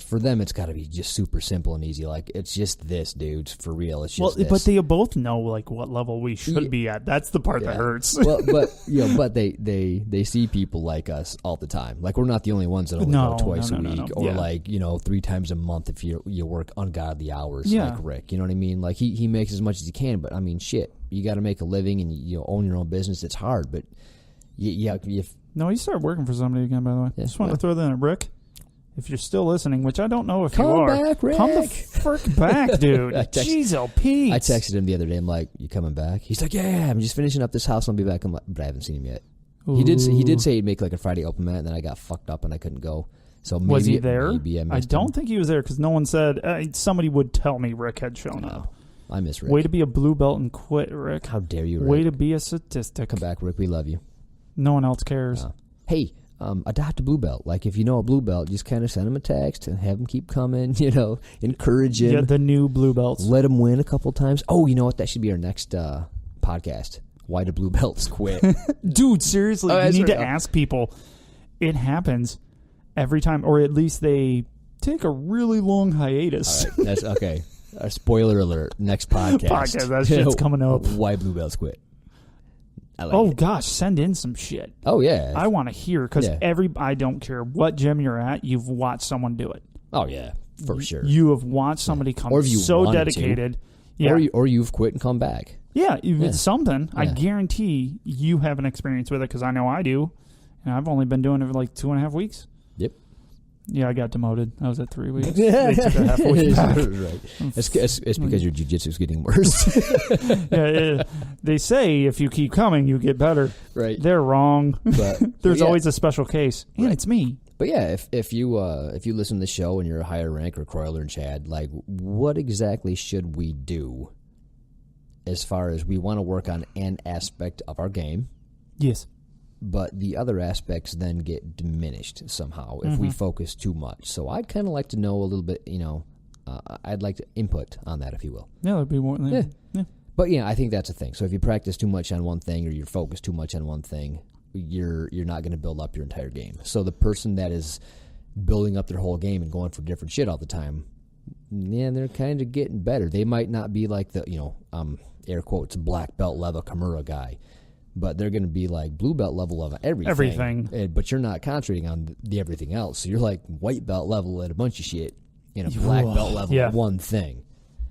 A: for them, it's got to be just super simple and easy. Like, it's just this, dudes. For real, it's just this.
B: But they both know, like, what level we should be at. That's the part that hurts.
A: Well, but they see people like us all the time. Like, we're not the only ones that only go twice a week, or like 3 times a month if you work ungodly hours, like Rick. You know what I mean? Like, he makes as much as he can, but I mean, shit, you got to make a living and you own your own business. It's hard, but
B: No, he started working for somebody again, by the way. Just wanted to throw that in, Rick. If you're still listening, which I don't know if you are.
A: Come back, Rick.
B: Come the frick back, dude. Jeez, Pete.
A: I texted him the other day. I'm like, you coming back? He's like, yeah, I'm just finishing up this house. I'll be back. I'm like, but I haven't seen him yet. Ooh. He did say he'd make like a Friday open mat, and then I got fucked up and I couldn't go. So maybe,
B: was he there?
A: Maybe
B: I don't think he was there because no one said. Somebody would tell me Rick had shown up.
A: I miss Rick.
B: Way to be a blue belt and quit, Rick.
A: How dare you, Rick?
B: Way to be a statistic.
A: Come back, Rick. We love you.
B: No one else cares.
A: Hey. Adopt a blue belt. Like, if you know a blue belt, just kind of send them a text and have them keep coming, encourage him.
B: Yeah, the new blue belts.
A: Let them win a couple times. Oh, you know what? That should be our next podcast. Why do blue belts quit?
B: Dude, seriously, you need to ask people. It happens every time, or at least they take a really long hiatus.
A: All right, that's okay. Spoiler alert. Next podcast.
B: That shit's coming up.
A: Why blue belts quit.
B: Gosh, send in some shit.
A: Oh, yeah.
B: I want to hear, because I don't care what gym you're at, you've watched someone do it.
A: Oh, yeah, for sure.
B: You have watched somebody come so dedicated.
A: Yeah. Or you've quit and come back.
B: Yeah, it's something. Yeah. I guarantee you have an experience with it, because I know I do. And I've only been doing it for like 2.5 weeks.
A: Yep.
B: Yeah, I got demoted. I was at 3 weeks. They took a half a week back.
A: Right. It's because your jiu-jitsu is getting worse.
B: They say if you keep coming, you get better.
A: Right.
B: They're wrong.
A: But
B: there's always a special case, and it's me.
A: But yeah, if you listen to the show and you're a higher rank or Croiler and Chad, like, what exactly should we do as far as we want to work on an aspect of our game?
B: Yes.
A: But the other aspects then get diminished somehow if we focus too much. So I'd kind of like to know a little bit, I'd like to input on that, if you will.
B: Yeah, that'd be more. Yeah.
A: But I think that's a thing. So if you practice too much on one thing or you're focused too much on one thing, you're not going to build up your entire game. So the person that is building up their whole game and going for different shit all the time, they're kind of getting better. They might not be like the, air quotes, black belt level Kimura guy. But they're going to be like blue belt level of everything. But you're not concentrating on the everything else. So you're like white belt level at a bunch of shit and a black belt level at one thing.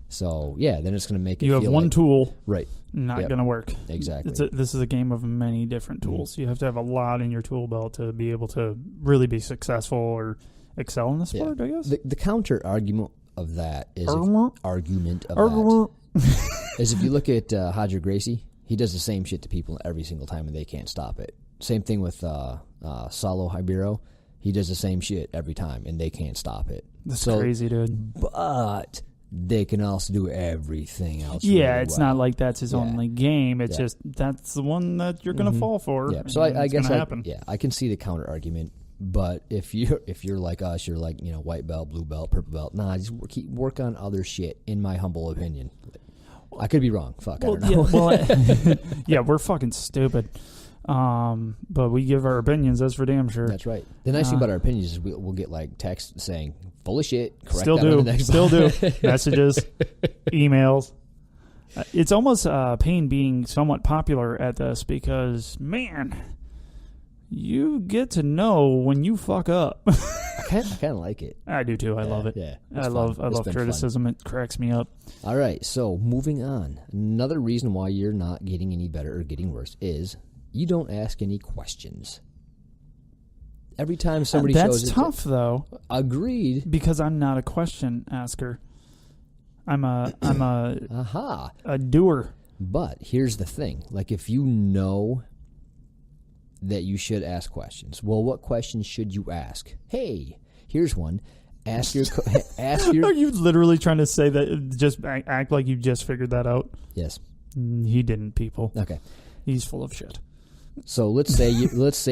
A: So, then it's going to make it
B: feel
A: have
B: one tool.
A: Right.
B: Not going to work.
A: Exactly.
B: This is a game of many different tools. You have to have a lot in your tool belt to be able to really be successful or excel in the sport, I guess.
A: The counter argument of that is is if you look at Roger Gracie, he does the same shit to people every single time, and they can't stop it. Same thing with Saulo Ribeiro. He does the same shit every time, and they can't stop it.
B: That's crazy, dude.
A: But they can also do everything else.
B: Yeah,
A: really
B: it's
A: well.
B: not like that's his only game. It's just that's the one that you're going to fall for.
A: Yeah, so I guess
B: happen.
A: I can see the counter argument. But if you're like us, you're like, white belt, blue belt, purple belt. Nah, just work on other shit. In my humble opinion, I could be wrong. Fuck, I don't know.
B: Yeah, we're fucking stupid. But we give our opinions. That's for damn sure.
A: That's right. The nice thing about our opinions is we'll get like text saying full of shit. Correct
B: Still
A: that
B: do.
A: on the next
B: Still do. Messages, emails. It's almost pain being somewhat popular at this because, man, you get to know when you fuck up.
A: I kind of like it.
B: I do too. I love it.
A: Yeah,
B: I love criticism. Fun. It cracks me up.
A: All right, so moving on. Another reason why you're not getting any better or getting worse is you don't ask any questions. Every time somebody shows
B: that's tough though.
A: Agreed.
B: Because I'm not a question asker. I'm a doer.
A: But here's the thing: like, if you know that you should ask questions, well, what questions should you ask? Hey, here's one: ask your. Are
B: you literally trying to say that? Just act like you just figured that out.
A: Yes.
B: He didn't. People.
A: Okay.
B: He's full of shit.
A: So let's say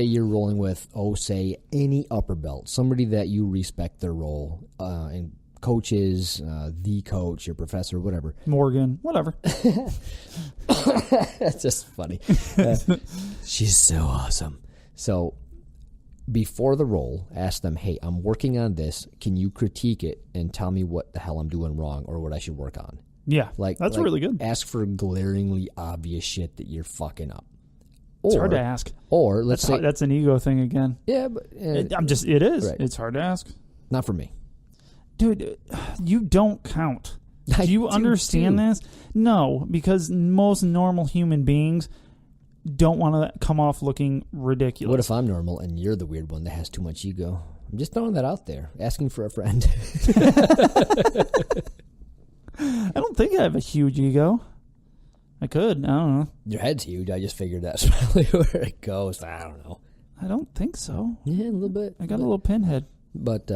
A: you're rolling with say any upper belt, somebody that you respect their role, and coaches, the coach, your professor, whatever.
B: Morgan, whatever.
A: That's just funny. She's so awesome. So before the roll, ask them, hey, I'm working on this. Can you critique it and tell me what the hell I'm doing wrong or what I should work on?
B: Yeah, that's really good.
A: Ask for glaringly obvious shit that you're fucking up.
B: It's hard to ask.
A: Or let's say
B: that's an ego thing again.
A: Yeah, but
B: it is.
A: Right.
B: It's hard to ask.
A: Not for me.
B: Dude, you don't count. Do you understand this? No, because most normal human beings don't want to come off looking ridiculous.
A: What if I'm normal and you're the weird one that has too much ego? I'm just throwing that out there. Asking for a friend.
B: I don't think I have a huge ego. I could. I don't know.
A: Your head's huge. I just figured that's probably where it goes. I don't know.
B: I don't think so.
A: Yeah, a little bit.
B: I got a little pinhead.
A: But,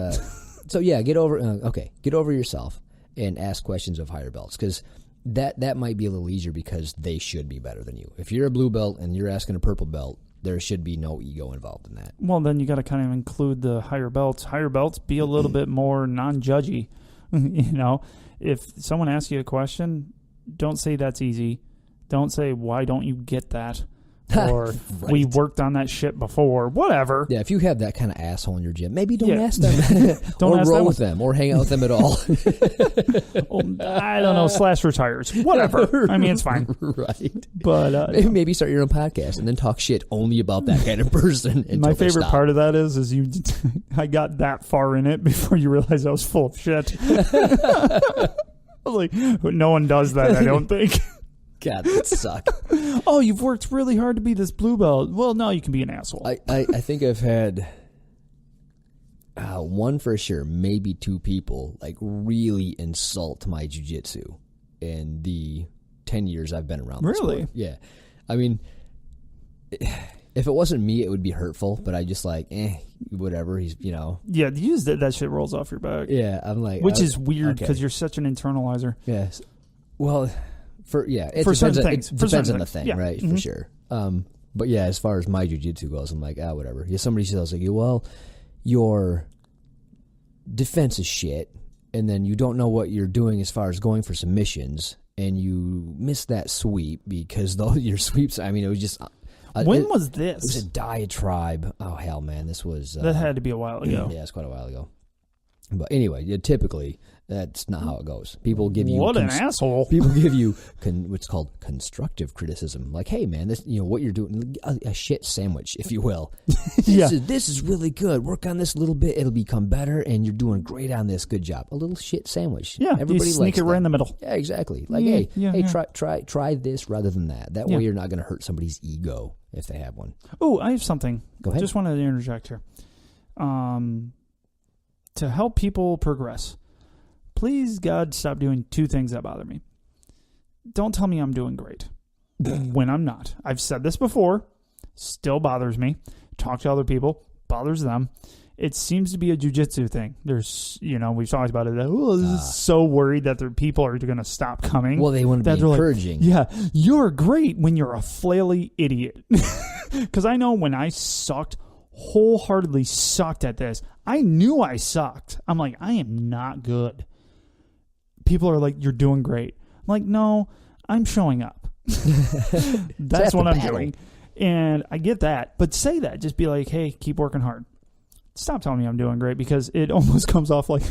A: so yeah, get over yourself and ask questions of higher belts, because that might be a little easier because they should be better than you. If you're a blue belt and you're asking a purple belt, there should be no ego involved in that.
B: Well, then you got to kind of include the higher belts. Higher belts, be a little bit more non-judgy. If someone asks you a question, don't say that's easy. Don't say, why don't you get that? Or
A: right.
B: We worked on that shit before. Whatever.
A: Yeah, if you have that kind of asshole in your gym, maybe don't ask them.
B: Don't
A: or
B: ask
A: roll
B: them.
A: with them or hang out with them at all.
B: I don't know, / retires. Whatever. I mean, it's fine.
A: Right.
B: But
A: maybe start your own podcast and then talk shit only about that kind of person.
B: My favorite part of that is I got that far in it before you realized I was full of shit. I was like, no one does that, I don't think.
A: God, that suck.
B: Oh, you've worked really hard to be this blue belt. Well, no, you can be an asshole.
A: I think I've had one for sure, maybe two people like really insult my jiu-jitsu in the 10 years I've been around.
B: Really?
A: Yeah. I mean, if it wasn't me, it would be hurtful, but I just like, whatever. He's,
B: Yeah, that shit rolls off your back.
A: Yeah, I'm like.
B: Which is weird because you're such an internalizer.
A: Yes. Well, it
B: for
A: depends
B: certain
A: on,
B: things.
A: It depends on the thing,
B: yeah.
A: right?
B: Mm-hmm.
A: For sure. But yeah, as far as my jiu-jitsu goes, I'm like, whatever. Yeah, somebody says like, well, your defense is shit, and then you don't know what you're doing as far as going for submissions, and you miss that sweep because your sweeps. I mean, it was just.
B: When was this?
A: It was a diatribe. Oh hell, man, this was.
B: That had to be a while ago.
A: Yeah, it's quite a while ago. But anyway, typically that's not how it goes. People give you
B: an asshole.
A: People give you what's called constructive criticism, like, "Hey, man, this what you're doing, a shit sandwich, if you will. This is really good. Work on this a little bit; it'll become better, and you're doing great on this. Good job. A little shit sandwich.
B: Yeah,
A: everybody
B: you sneak
A: likes
B: it right in the middle.
A: Yeah, exactly. Like, try this rather than that. That way, you're not going to hurt somebody's ego if they have one.
B: Oh, I have something.
A: Go ahead.
B: Just wanted to interject here. To help people progress, please, God, stop doing two things that bother me. Don't tell me I'm doing great when I'm not. I've said this before, still bothers me. Talk to other people, bothers them. it seems to be a jiu-jitsu thing. There's, we've talked about it. This is so worried that their people are going to stop coming.
A: Well, they want to be encouraging.
B: Like, yeah, you're great when you're a flaily idiot. Because I know when I wholeheartedly sucked at this, I knew I sucked. I'm like, I am not good. People are like, you're doing great. I'm like, no, I'm showing up. That's what I'm doing. And I get that. But say that. Just be like, hey, keep working hard. Stop telling me I'm doing great, because it almost comes off like,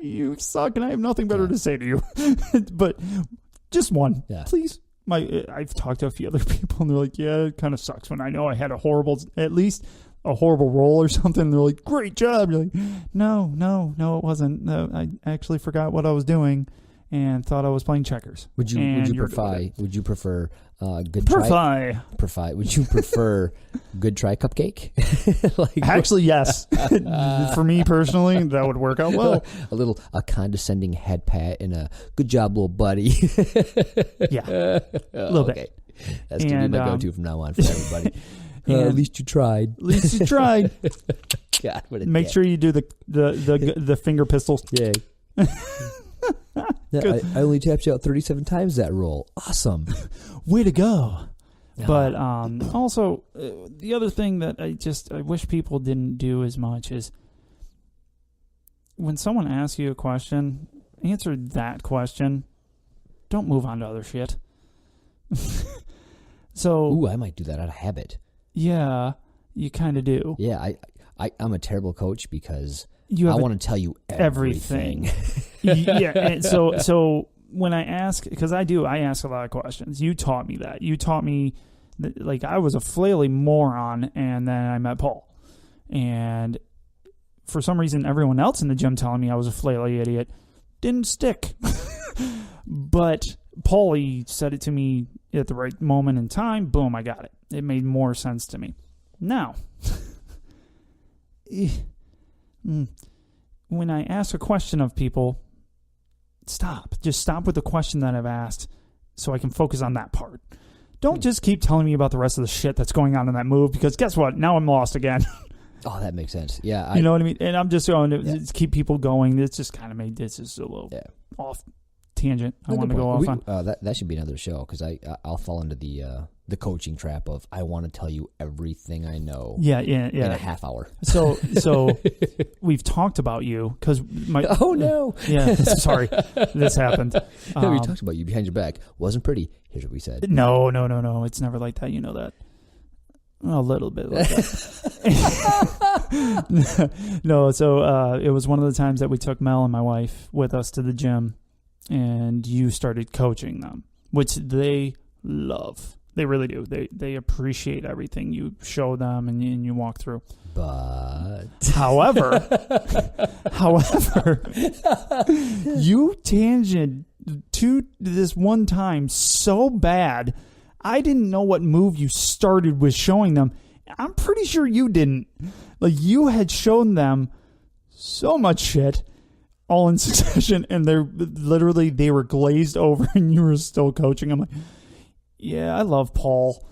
B: you suck and I have nothing better to say to you. But just one, please. I've talked to a few other people and they're like, yeah, it kind of sucks when I know I had at least a horrible roll or something. They're like, great job. You're like, no, it wasn't. No, I actually forgot what I was doing and thought I was playing checkers. Would you prefer good try?
A: Would you prefer good try cupcake?
B: Actually, yes. For me personally, that would work out well.
A: A condescending head pat and a good job, little buddy.
B: Yeah, a little bit.
A: That's gonna be my go-to from now on for everybody. At least you tried. God,
B: make sure you do the finger pistols.
A: Yeah. I only tapped you out 37 times that roll. Awesome.
B: Way to go. But also, the other thing that I wish people didn't do as much is when someone asks you a question, answer that question. Don't move on to other shit.
A: Ooh, I might do that out of habit.
B: Yeah, you kind of do.
A: Yeah, I'm a terrible coach because I want to tell you everything.
B: Yeah, and so when I ask, because I ask a lot of questions. You taught me that. You taught me that, like, I was a flaily moron, and then I met Paul. And for some reason, everyone else in the gym telling me I was a flaily idiot didn't stick. But Paulie said it to me at the right moment in time. Boom, I got it. It made more sense to me. Now, when I ask a question of people, just stop with the question that I've asked so I can focus on that part. Don't just keep telling me about the rest of the shit that's going on in that move, because guess what? Now I'm lost again.
A: Oh, that makes sense. Yeah.
B: You know what I mean? And I'm just going to keep people going. It's just kind of made this just a little off tangent. I want to go off on.
A: That should be another show, because I'll fall into the coaching trap of I want to tell you everything I know.
B: Yeah.
A: In a half hour.
B: So we've talked about you because
A: oh no.
B: Yeah. Sorry, this happened.
A: No, we talked about you behind your back. Wasn't pretty. Here's what we said.
B: No. It's never like that. You know that. A little bit like that. No. So it was one of the times that we took Mel and my wife with us to the gym, and you started coaching them, which they love. They really do. They appreciate everything you show them and you walk through.
A: But
B: however, you tangent to this one time so bad, I didn't know what move you started with showing them. I'm pretty sure you didn't. Like, you had shown them so much shit all in succession, and they were glazed over, and you were still coaching. I'm like, yeah, I love Paul.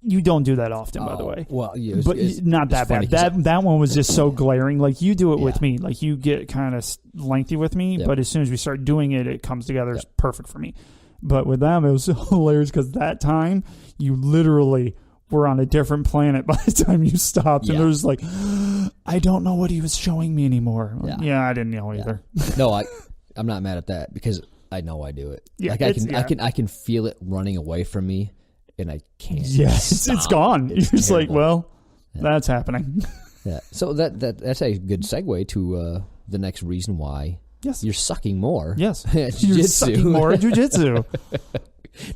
B: You don't do that often, by the way.
A: Well, yeah,
B: but not that bad. That one was just so glaring. Like, you do it with me. Like, you get kind of lengthy with me, but as soon as we start doing it, it comes together. It's perfect for me. But with them, it was so hilarious because that time you literally were on a different planet by the time you stopped, and it was like, I don't know what he was showing me anymore. Yeah, I didn't know either.
A: No, I'm not mad at that because I know I do it. Yeah, like I can feel it running away from me, and I can't.
B: Yes, it's gone. You're just like, well, that's happening.
A: Yeah. So that's a good segue to the next reason why.
B: Yes.
A: You're sucking more.
B: Yes. You're sucking more at jiu-jitsu.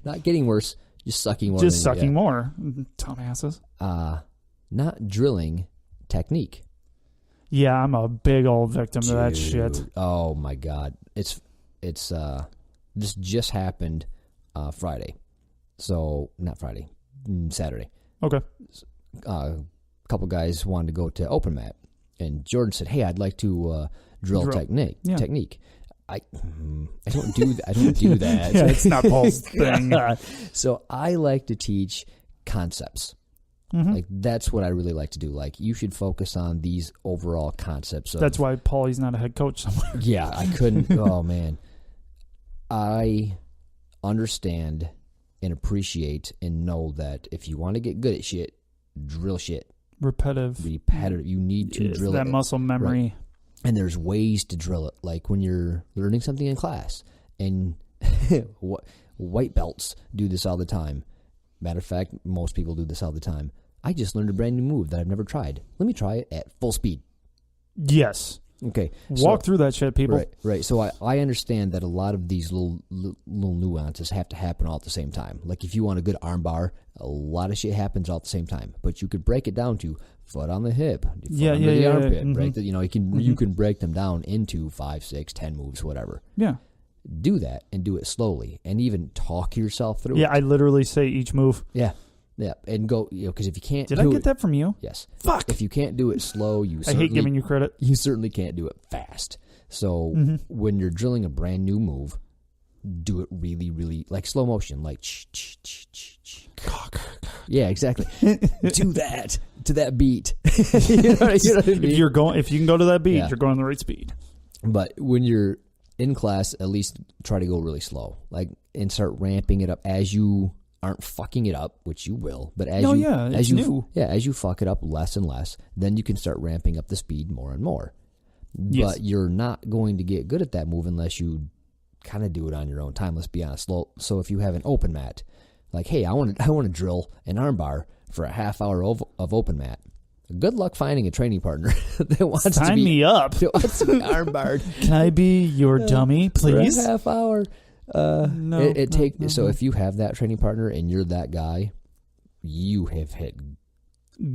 A: Not getting worse. Just sucking more.
B: Just sucking more. Dumbasses.
A: Not drilling technique.
B: Yeah, I'm a big old victim to that shit.
A: Oh my God. It's this just happened Friday. So not Friday. Saturday.
B: Okay.
A: A couple guys wanted to go to open mat, and Jordan said, "Hey, I'd like to drill technique." I don't do that. I don't do that.
B: Yeah, it's not Paul's thing.
A: So I like to teach concepts.
B: Mm-hmm.
A: Like, that's what I really like to do. Like, you should focus on these overall concepts.
B: That's why Paulie's not a head coach somewhere.
A: Yeah, I couldn't. Oh, man. I understand and appreciate and know that if you want to get good at shit, drill shit.
B: Repetitive.
A: You need to drill
B: that
A: it.
B: muscle memory.
A: Right. And there's ways to drill it. Like when you're learning something in class, and white belts do this all the time. Matter of fact, most people do this all the time. I just learned a brand new move that I've never tried. Let me try it at full speed.
B: Yes.
A: Okay.
B: Walk through that shit, people.
A: Right. So I understand that a lot of these little nuances have to happen all at the same time. Like if you want a good arm bar, a lot of shit happens all at the same time. But you could break it down to foot on the hip, foot under the armpit.
B: Mm-hmm.
A: Right? You can break them down into 5, 6, 10 moves, whatever.
B: Yeah.
A: Do that and do it slowly, and even talk yourself through it.
B: Yeah, I literally say each move.
A: Yeah, and go, because if you can't
B: Did I get that from you?
A: Yes.
B: Fuck.
A: If you can't do it slow,
B: I hate giving you credit.
A: You certainly can't do it fast. So when you're drilling a brand new move, do it really, really, like slow motion, like yeah, exactly. Do that to that beat. You know what I mean?
B: If you can go to that beat, you're going the right speed.
A: But when you're in class, at least try to go really slow, and start ramping it up as you aren't fucking it up, which you will. But as you fuck it up less and less, then you can start ramping up the speed more and more.
B: Yes.
A: But you're not going to get good at that move unless you kind of do it on your own time. Let's be honest. So if you have an open mat, like, hey, I want to drill an arm bar for a half hour of open mat. Good luck finding a training partner that wants
B: Sign me up.
A: That wants to be arm barred.
B: Can I be your dummy, please?
A: For a half hour.
B: No.
A: So if you have that training partner and you're that guy, you have hit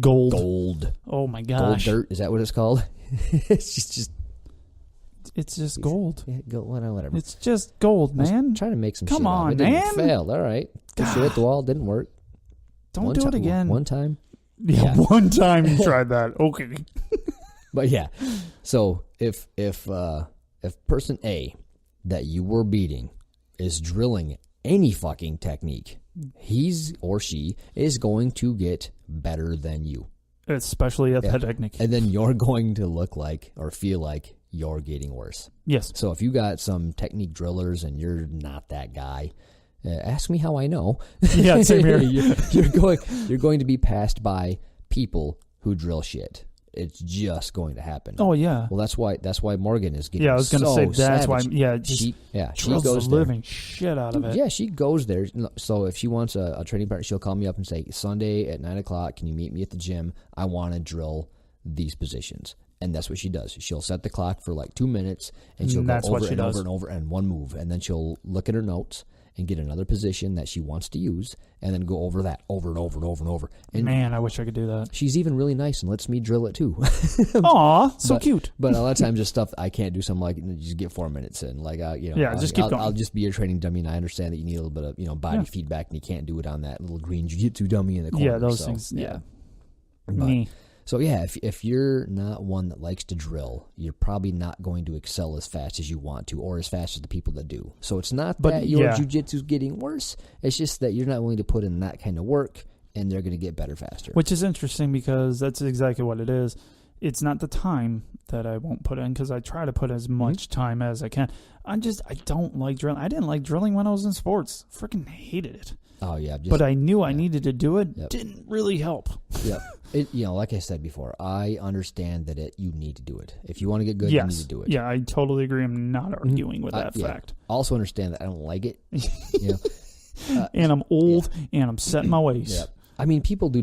B: gold. Oh my gosh.
A: Gold dirt, is that what it's called? It's just
B: gold.
A: Yeah, whatever.
B: It's just gold, man.
A: Trying to make some
B: Come
A: shit
B: on,
A: up. It
B: man.
A: Failed. All right. Push it at the wall. Didn't work.
B: Don't do it again.
A: One time.
B: Yeah, one time you tried that. Okay.
A: But yeah. So if person A that you were beating is drilling any fucking technique, he's or she is going to get better than you.
B: Especially at that technique.
A: And then you're going to look like or feel like you're getting worse.
B: Yes.
A: So if you got some technique drillers and you're not that guy, ask me how I know.
B: Yeah, same here.
A: you're going to be passed by people who drill shit. It's just going to happen.
B: Oh yeah.
A: Well, that's why Morgan is getting.
B: Yeah, I was going to say that's
A: savage.
B: why. Yeah,
A: she
B: goes the living shit out of it.
A: Yeah, she goes there. So if she wants a training partner, she'll call me up and say, Sunday at 9:00, can you meet me at the gym? I want to drill these positions. And that's what she does. She'll set the clock for like 2 minutes, and she'll go over and over and over and one move, and then she'll look at her notes and get another position that she wants to use, and then go over that over and over and over and over. And
B: man, I wish I could do that.
A: She's even really nice and lets me drill it too.
B: Aw, so cute.
A: But a lot of times, just stuff I can't do. Something like just get 4 minutes in. Like
B: just keep going.
A: I'll just be your training dummy, and I understand that you need a little bit of body feedback, and you can't do it on that little green jiu-jitsu dummy in the corner.
B: Yeah, those things. Yeah.
A: Me. So yeah, if you're not one that likes to drill, you're probably not going to excel as fast as you want to, or as fast as the people that do. So it's not that your jiu-jitsu's getting worse. It's just that you're not willing to put in that kind of work, and they're going to get better faster.
B: Which is interesting because that's exactly what it is. It's not the time that I won't put in because I try to put as much time as I can. I don't like drilling. I didn't like drilling when I was in sports. Freaking hated it.
A: Oh yeah,
B: but I knew I needed to do it. Yep. Didn't really help.
A: Yeah, like I said before, I understand that you need to do it. If you want to get good, you need to do it.
B: Yeah, I totally agree. I'm not arguing with that fact.
A: Also understand that I don't like it.
B: And I'm old, and I'm set in my ways.
A: Yeah. I mean, people do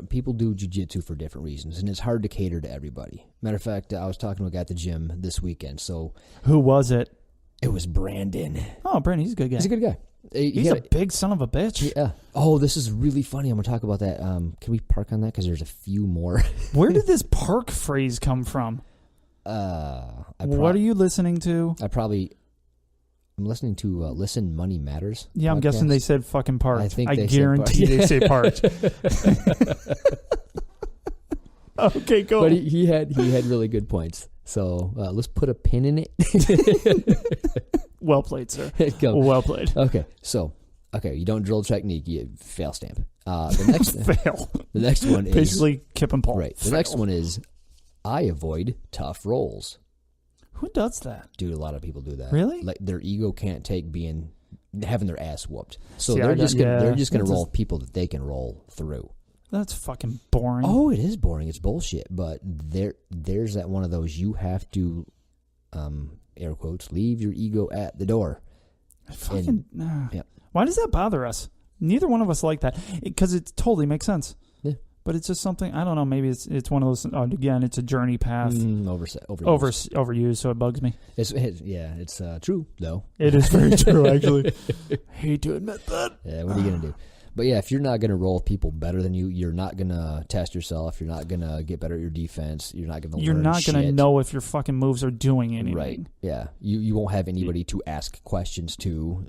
A: people do jiu-jitsu for different reasons, and it's hard to cater to everybody. Matter of fact, I was talking to a guy at the gym this weekend. So
B: who was it?
A: It was Brandon.
B: Oh, Brandon, he's a good guy.
A: He's a good guy.
B: He's a big son of a bitch.
A: Yeah. Oh, this is really funny. I'm going to talk about that. Can we park on that? Because there's a few more.
B: Where did this park phrase come from? What are you listening to?
A: I'm listening to Listen Money Matters.
B: Yeah, I'm guessing they said fucking parked. I guarantee
A: they
B: say parked. Okay, cool.
A: But he had really good points. So let's put a pin in it.
B: Well played, sir.
A: Go.
B: Well played.
A: Okay, so Okay, you don't drill technique, you fail stamp. The next
B: Fail.
A: The next one is
B: basically Kip and Paul.
A: right. The
B: Fail.
A: next one is I avoid tough rolls.
B: Who does that?
A: Dude, a lot of people do that.
B: Really?
A: Like their ego can't take having their ass whooped. So
B: See,
A: they're just gonna
B: that's
A: roll people that they can roll through.
B: That's fucking boring.
A: Oh, it is boring. It's bullshit. But there's that one of those you have to, air quotes, leave your ego at the door.
B: Fucking.
A: Yeah.
B: Why does that bother us? Neither one of us like that because it totally makes sense.
A: Yeah.
B: But it's just something I don't know. Maybe it's one of those. Again, it's a journey path. Overused, so it bugs me.
A: It's true though.
B: It is very true, actually. Hate to admit that.
A: Yeah, what are you gonna do? But yeah, if you're not gonna roll people better than you, you're not gonna test yourself. You're not gonna get better at your defense. You're not gonna.
B: You're not gonna know if your fucking moves are doing anything.
A: Right. Yeah. You won't have anybody to ask questions to.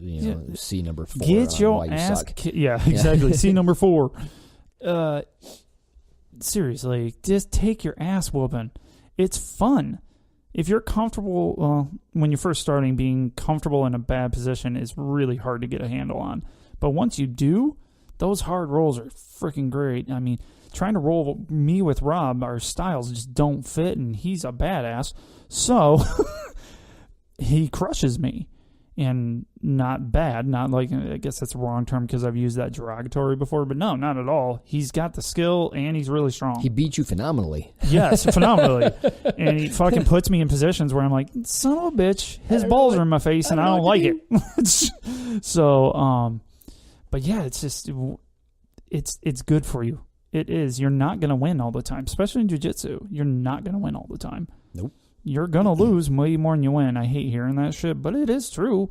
A: See number 4.
B: Get your ass. Yeah, exactly. See number 4. Seriously, just take your ass whooping. It's fun. If you're comfortable, when you're first starting, being comfortable in a bad position is really hard to get a handle on. But once you do, those hard rolls are freaking great. I mean, trying to roll me with Rob, our styles just don't fit, and he's a badass. So he crushes me. And not bad, not like, I guess that's the wrong term because I've used that derogatory before, but no, not at all. He's got the skill and he's really strong.
A: He beat you phenomenally.
B: Yes, phenomenally. And he fucking puts me in positions where I'm like, son of a bitch, his balls are in my face and I don't like it. So, but yeah, it's just, it's good for you. It is. You're not going to win all the time, especially in jiu-jitsu. You're not going to win all the time.
A: Nope.
B: You're going to lose way more than you win. I hate hearing that shit, but it is true.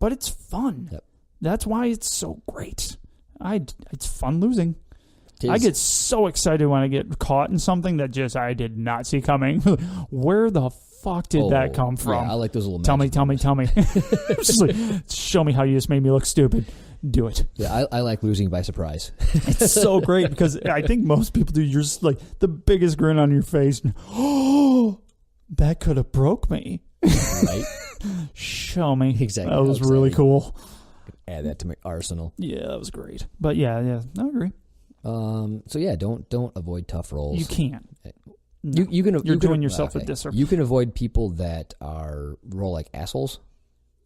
B: But it's fun.
A: Yep.
B: That's why it's so great. It's fun losing. I get so excited when I get caught in something that just I did not see coming. Where the fuck did that come from?
A: Yeah, I like those little
B: Tell me. Just like, show me how you just made me look stupid. Do it.
A: Yeah, I like losing by surprise.
B: It's so great because I think most people do. You're just like the biggest grin on your face. Oh, that could have broke me.
A: Right?
B: Show me.
A: Exactly.
B: That was really cool.
A: Add that to my arsenal.
B: Yeah, that was great. But yeah, I agree.
A: So yeah, don't avoid tough rolls.
B: You can't.
A: No. You're
B: doing yourself a disservice.
A: You can avoid people that roll like assholes.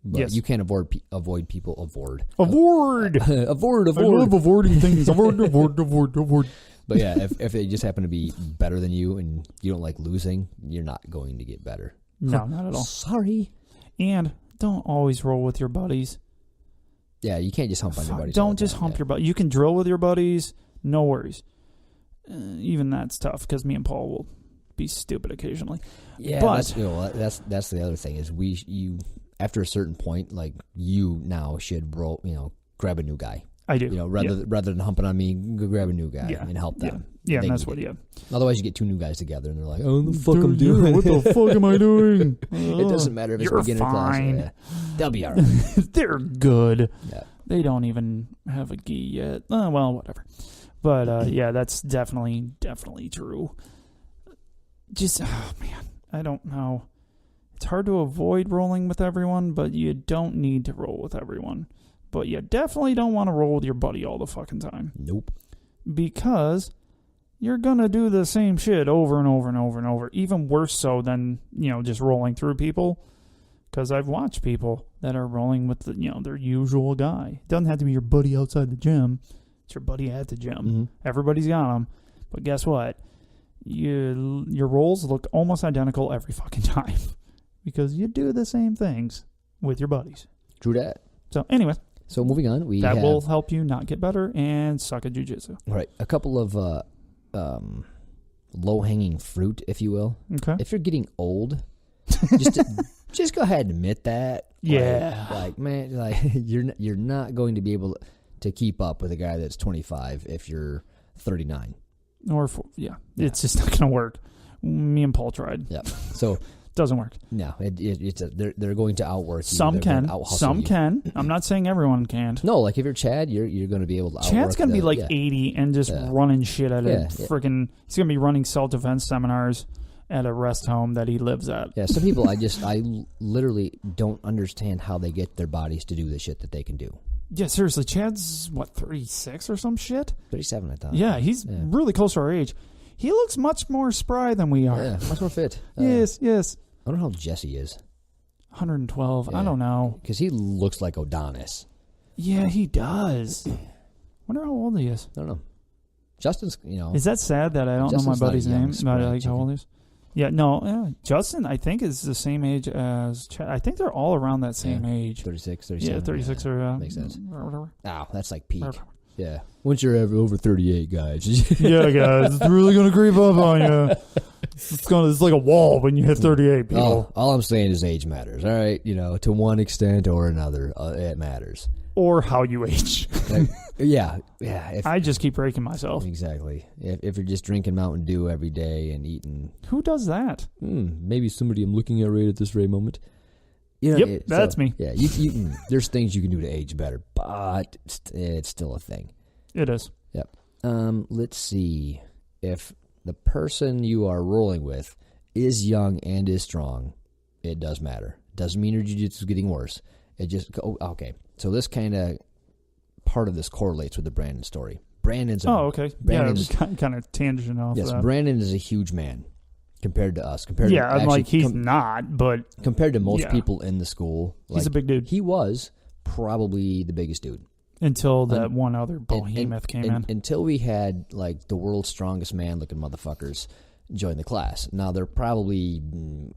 A: But
B: yes.
A: You can't avoid people. Avoid.
B: I love avoiding things. Avoid.
A: But yeah, if they just happen to be better than you and you don't like losing, you're not going to get better.
B: No, not at all.
A: Sorry.
B: And don't always roll with your buddies.
A: Yeah, you can't just hump on your buddies.
B: Don't just hump your buddies. You can drill with your buddies. No worries. Even that's tough because me and Paul will be stupid occasionally.
A: Yeah,
B: but
A: that's the other thing is you after a certain point, like you now should roll. Grab a new guy.
B: I do.
A: Rather than humping on me, go grab a new guy and help them.
B: Yeah, and that's what. Yeah.
A: Otherwise, you get two new guys together, and they're like, "Oh, the fuck I'm doing?
B: What the fuck am I doing?"
A: It doesn't matter if it's beginner class. Yeah. They'll be all right.
B: They're good.
A: Yeah.
B: They don't even have a gi yet. Well, whatever. But yeah, that's definitely true. Just man, I don't know. It's hard to avoid rolling with everyone, but you don't need to roll with everyone. But you definitely don't want to roll with your buddy all the fucking time.
A: Nope.
B: Because you're going to do the same shit over and over and over and over. Even worse so than, just rolling through people. Because I've watched people that are rolling with, their usual guy. It doesn't have to be your buddy outside the gym. It's your buddy at the gym.
A: Mm-hmm.
B: Everybody's got them. But guess what? Your rolls look almost identical every fucking time. Because you do the same things with your buddies.
A: True that.
B: So anyway.
A: So moving on,
B: that will help you not get better and suck at jiu-jitsu.
A: Right. A couple of low-hanging fruit, if you will.
B: Okay.
A: If you're getting old, just go ahead and admit that.
B: Yeah.
A: Like man, you're not going to be able to keep up with a guy that's 25 if you're 39.
B: It's just not going to work. Me and Paul tried.
A: Yeah. So
B: doesn't work.
A: No, they're going to outwork you.
B: Some can. I'm not saying everyone can't.
A: No, like if you're Chad, you're going to be able to outwork.
B: Chad's going to be like 80 and just running shit at it. Freaking, he's going to be running self-defense seminars at a rest home that he lives at.
A: Yeah, some people I literally don't understand how they get their bodies to do the shit that they can do.
B: Yeah, seriously, Chad's, 36 or some shit?
A: 37, I thought.
B: Yeah, he's really close to our age. He looks much more spry than we are.
A: Yeah, much more fit.
B: Yes.
A: I don't know how Jesse is.
B: 112.
A: Yeah.
B: I don't know.
A: Because he looks like Adonis.
B: Yeah, he does. Wonder how old he is.
A: I don't know. Justin's,
B: Is that sad that I don't know my buddy's name? Not like how old he is? Yeah, no. Justin, I think, is the same age as Chad. I think they're all around that same age.
A: 36, 37.
B: Yeah, 36 or...
A: makes sense.
B: Whatever.
A: Oh, that's like peak. Yeah. Once you're over 38, guys.
B: Yeah, guys, it's really going to creep up on you. It's like a wall when you hit 38, people.
A: All I'm saying is age matters, all right? To one extent or another, it matters.
B: Or how you age.
A: Yeah.
B: I just keep breaking myself.
A: Exactly. If you're just drinking Mountain Dew every day and eating...
B: Who does that?
A: Maybe somebody I'm looking at right at this very moment.
B: That's me.
A: Yeah, there's things you can do to age better, but it's still a thing.
B: It is.
A: Yep. Let's see. If the person you are rolling with is young and is strong, it does matter. Doesn't mean your jiu-jitsu is getting worse. It just... okay. So this kind of... part of this correlates with the Brandon story. Brandon's...
B: okay. Kind of tangent off
A: yes,
B: that.
A: Brandon is a huge man compared to us.
B: He's not, but...
A: Compared to most people in the school.
B: He's a big dude.
A: He was probably the biggest dude.
B: Until that one other behemoth came in.
A: Until we had, the world's strongest man-looking motherfuckers join the class. Now, they're probably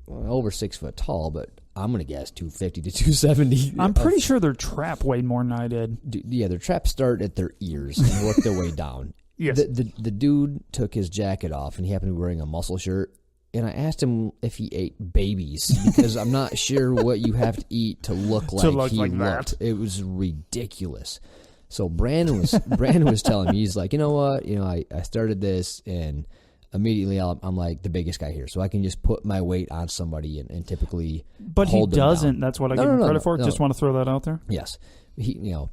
A: over 6 foot tall, but I'm going to guess 250 to 270.
B: I'm pretty sure their trap weighed more than I did.
A: Yeah, their traps start at their ears and work their way down.
B: Yes.
A: The dude took his jacket off, and he happened to be wearing a muscle shirt. And I asked him if he ate babies, because I'm not sure what you have to eat to look like he looked.
B: That.
A: It was ridiculous. So Brandon was telling me, he's like, you know what? I started this, and immediately I'm like the biggest guy here, so I can just put my weight on somebody and typically.
B: But
A: hold
B: he doesn't.
A: Down.
B: That's what I give him credit for.
A: No.
B: Just want to throw that out there.
A: Yes,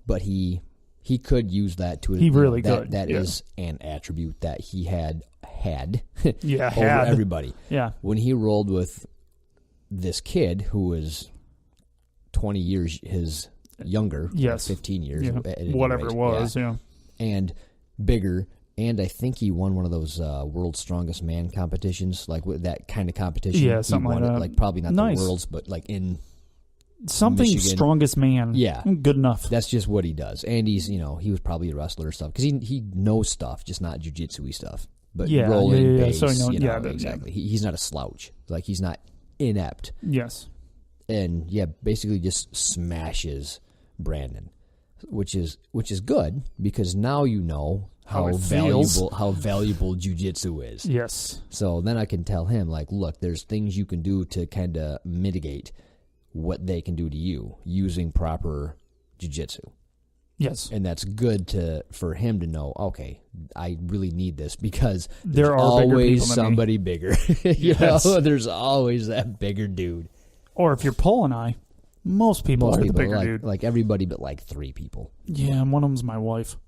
A: but he could use that to.
B: He really could.
A: That is an attribute that he had.
B: Yeah,
A: over everybody.
B: Yeah.
A: When he rolled with this kid who was 20 years his younger, 15 years,
B: whatever it was,
A: and bigger, and I think he won one of those World's Strongest Man competitions, like with that kind of competition.
B: Yeah, something like that.
A: Like probably not the world's, but like in
B: something
A: Michigan.
B: Strongest Man.
A: Yeah,
B: good enough.
A: That's just what he does, and he's he was probably a wrestler or stuff because he knows stuff, just not jiu-jitsu-y stuff. But rolling base,
B: so
A: exactly. He's not a slouch. Like, he's not inept.
B: Yes.
A: And, basically just smashes Brandon, which is good, because now you know how valuable jiu-jitsu is.
B: Yes.
A: So then I can tell him, like, look, there's things you can do to kind of mitigate what they can do to you using proper jiu-jitsu.
B: Yes.
A: And that's good for him to know, okay, I really need this, because
B: there are
A: always somebody bigger.
B: Yes.
A: There's always that bigger dude.
B: Or if you're Paul and I, most people are the bigger dude.
A: Like everybody but like 3 people.
B: Yeah, and one of them's my wife.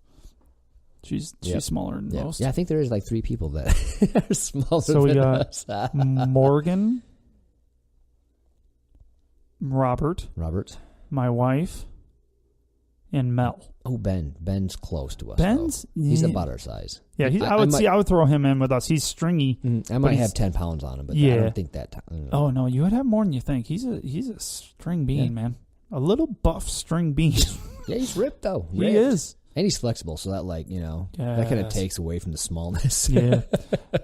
B: She's smaller than most.
A: Yeah, I think there is like 3 people that are smaller
B: so we
A: than
B: got
A: us.
B: Morgan, Robert, my wife, and Mel.
A: Oh, Ben's close to us.
B: Ben's?
A: He's about our size.
B: Yeah, I would throw him in with us. He's stringy.
A: I might have 10 pounds on him, but I don't think that.
B: Oh no, you would have more than you think. He's a string bean, man. A little buff string bean.
A: Yeah, he's ripped though.
B: He is.
A: And he's flexible, so that that kind of takes away from the smallness.
B: Yeah.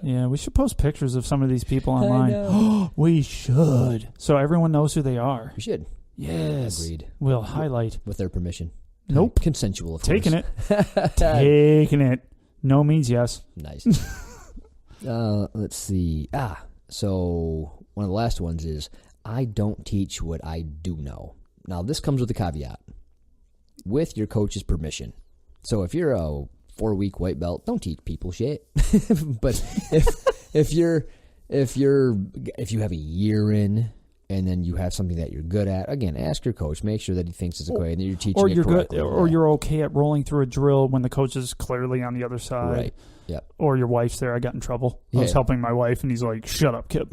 B: We should post pictures of some of these people online. We should, so everyone knows who they are.
A: We should.
B: Yes,
A: agreed.
B: We'll highlight
A: with their permission.
B: Nope.
A: Consensual, of
B: Taking
A: course.
B: Taking it. No means yes.
A: Nice. Let's see. So one of the last ones is, I don't teach what I do know. Now, this comes with a caveat. With your coach's permission. So if you're a 4-week white belt, don't teach people shit. But if you have a year in, and then you have something that you're good at, again, ask your coach. Make sure that he thinks it's okay and that you're teaching it correctly.
B: Or you're okay at rolling through a drill when the coach is clearly on the other side.
A: Right. Yep.
B: Or your wife's there. I got in trouble. I was helping my wife, and he's like, "Shut up, Kip."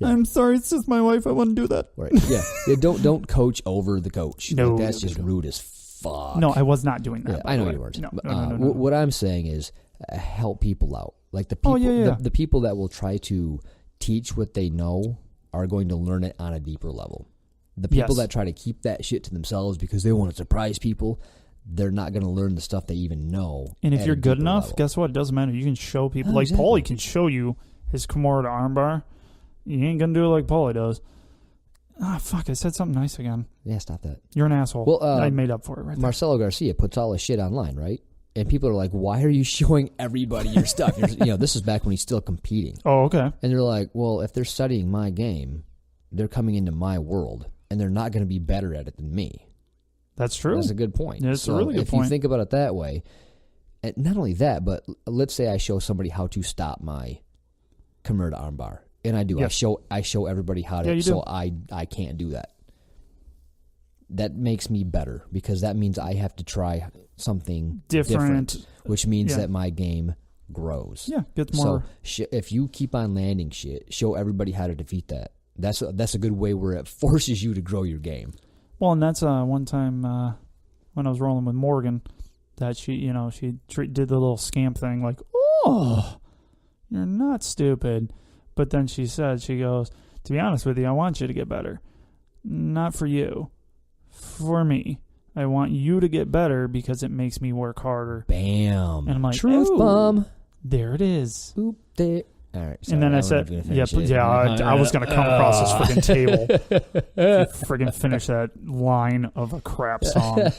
B: I'm sorry, it's just my wife. I wouldn't do that.
A: Right. Yeah. Don't coach over the coach.
B: No,
A: that's just rude as fuck.
B: No, I was not doing that.
A: Yeah, I know you weren't.
B: No.
A: What I'm saying is help people out. Like the people, the people that will try to teach what they know are going to learn it on a deeper level. The people that try to keep that shit to themselves because they want to surprise people, they're not going to learn the stuff they even know.
B: And if you're good enough, guess what? It doesn't matter. You can show people. Like exactly. Paulie can show you his Kimura to armbar. You ain't going to do it like Paulie does. Ah, fuck, I said something nice again.
A: Yeah, stop that.
B: You're an asshole.
A: Well,
B: I made up for it right there.
A: Marcelo Garcia puts all his shit online, right? And people are like, why are you showing everybody your stuff? This is back when he's still competing.
B: Oh, okay.
A: And they're like, well, if they're studying my game, they're coming into my world, and they're not going to be better at it than me.
B: That's true.
A: That's a good point.
B: Yeah, it's a really good point.
A: If you think about it that way, and not only that, but let's say I show somebody how to stop my Kimura to armbar. And I do. Yes. I show everybody how to. So I can't do that. That makes me better because that means I have to try something different which means that my game grows.
B: Yeah, gets more.
A: So if you keep on landing shit, show everybody how to defeat that. That's a good way where it forces you to grow your game.
B: Well, and that's one time when I was rolling with Morgan that she did the little scamp thing like, oh, you're not stupid. But then she goes, to be honest with you, I want you to get better. Not for you. For me. I want you to get better because it makes me work harder.
A: Bam.
B: And I'm like,
A: truth bomb.
B: There it is.
A: Oop, there. All right. Sorry,
B: and then I said, I was going to come across this friggin' table. You friggin' finish that line of a crap song.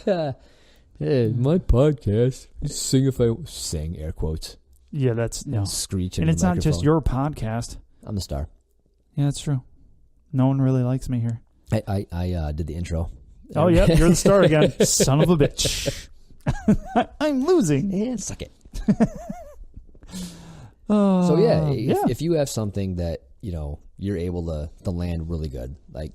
A: Hey, my podcast. Sing air quotes.
B: Yeah, that's
A: screeching.
B: And it's not just your podcast.
A: I'm the star.
B: Yeah, that's true. No one really likes me here.
A: I did the intro.
B: Oh, yeah, you're the star again. Son of a bitch. I'm losing.
A: Yeah, suck it. So, if you have something that, you're able to land really good, like,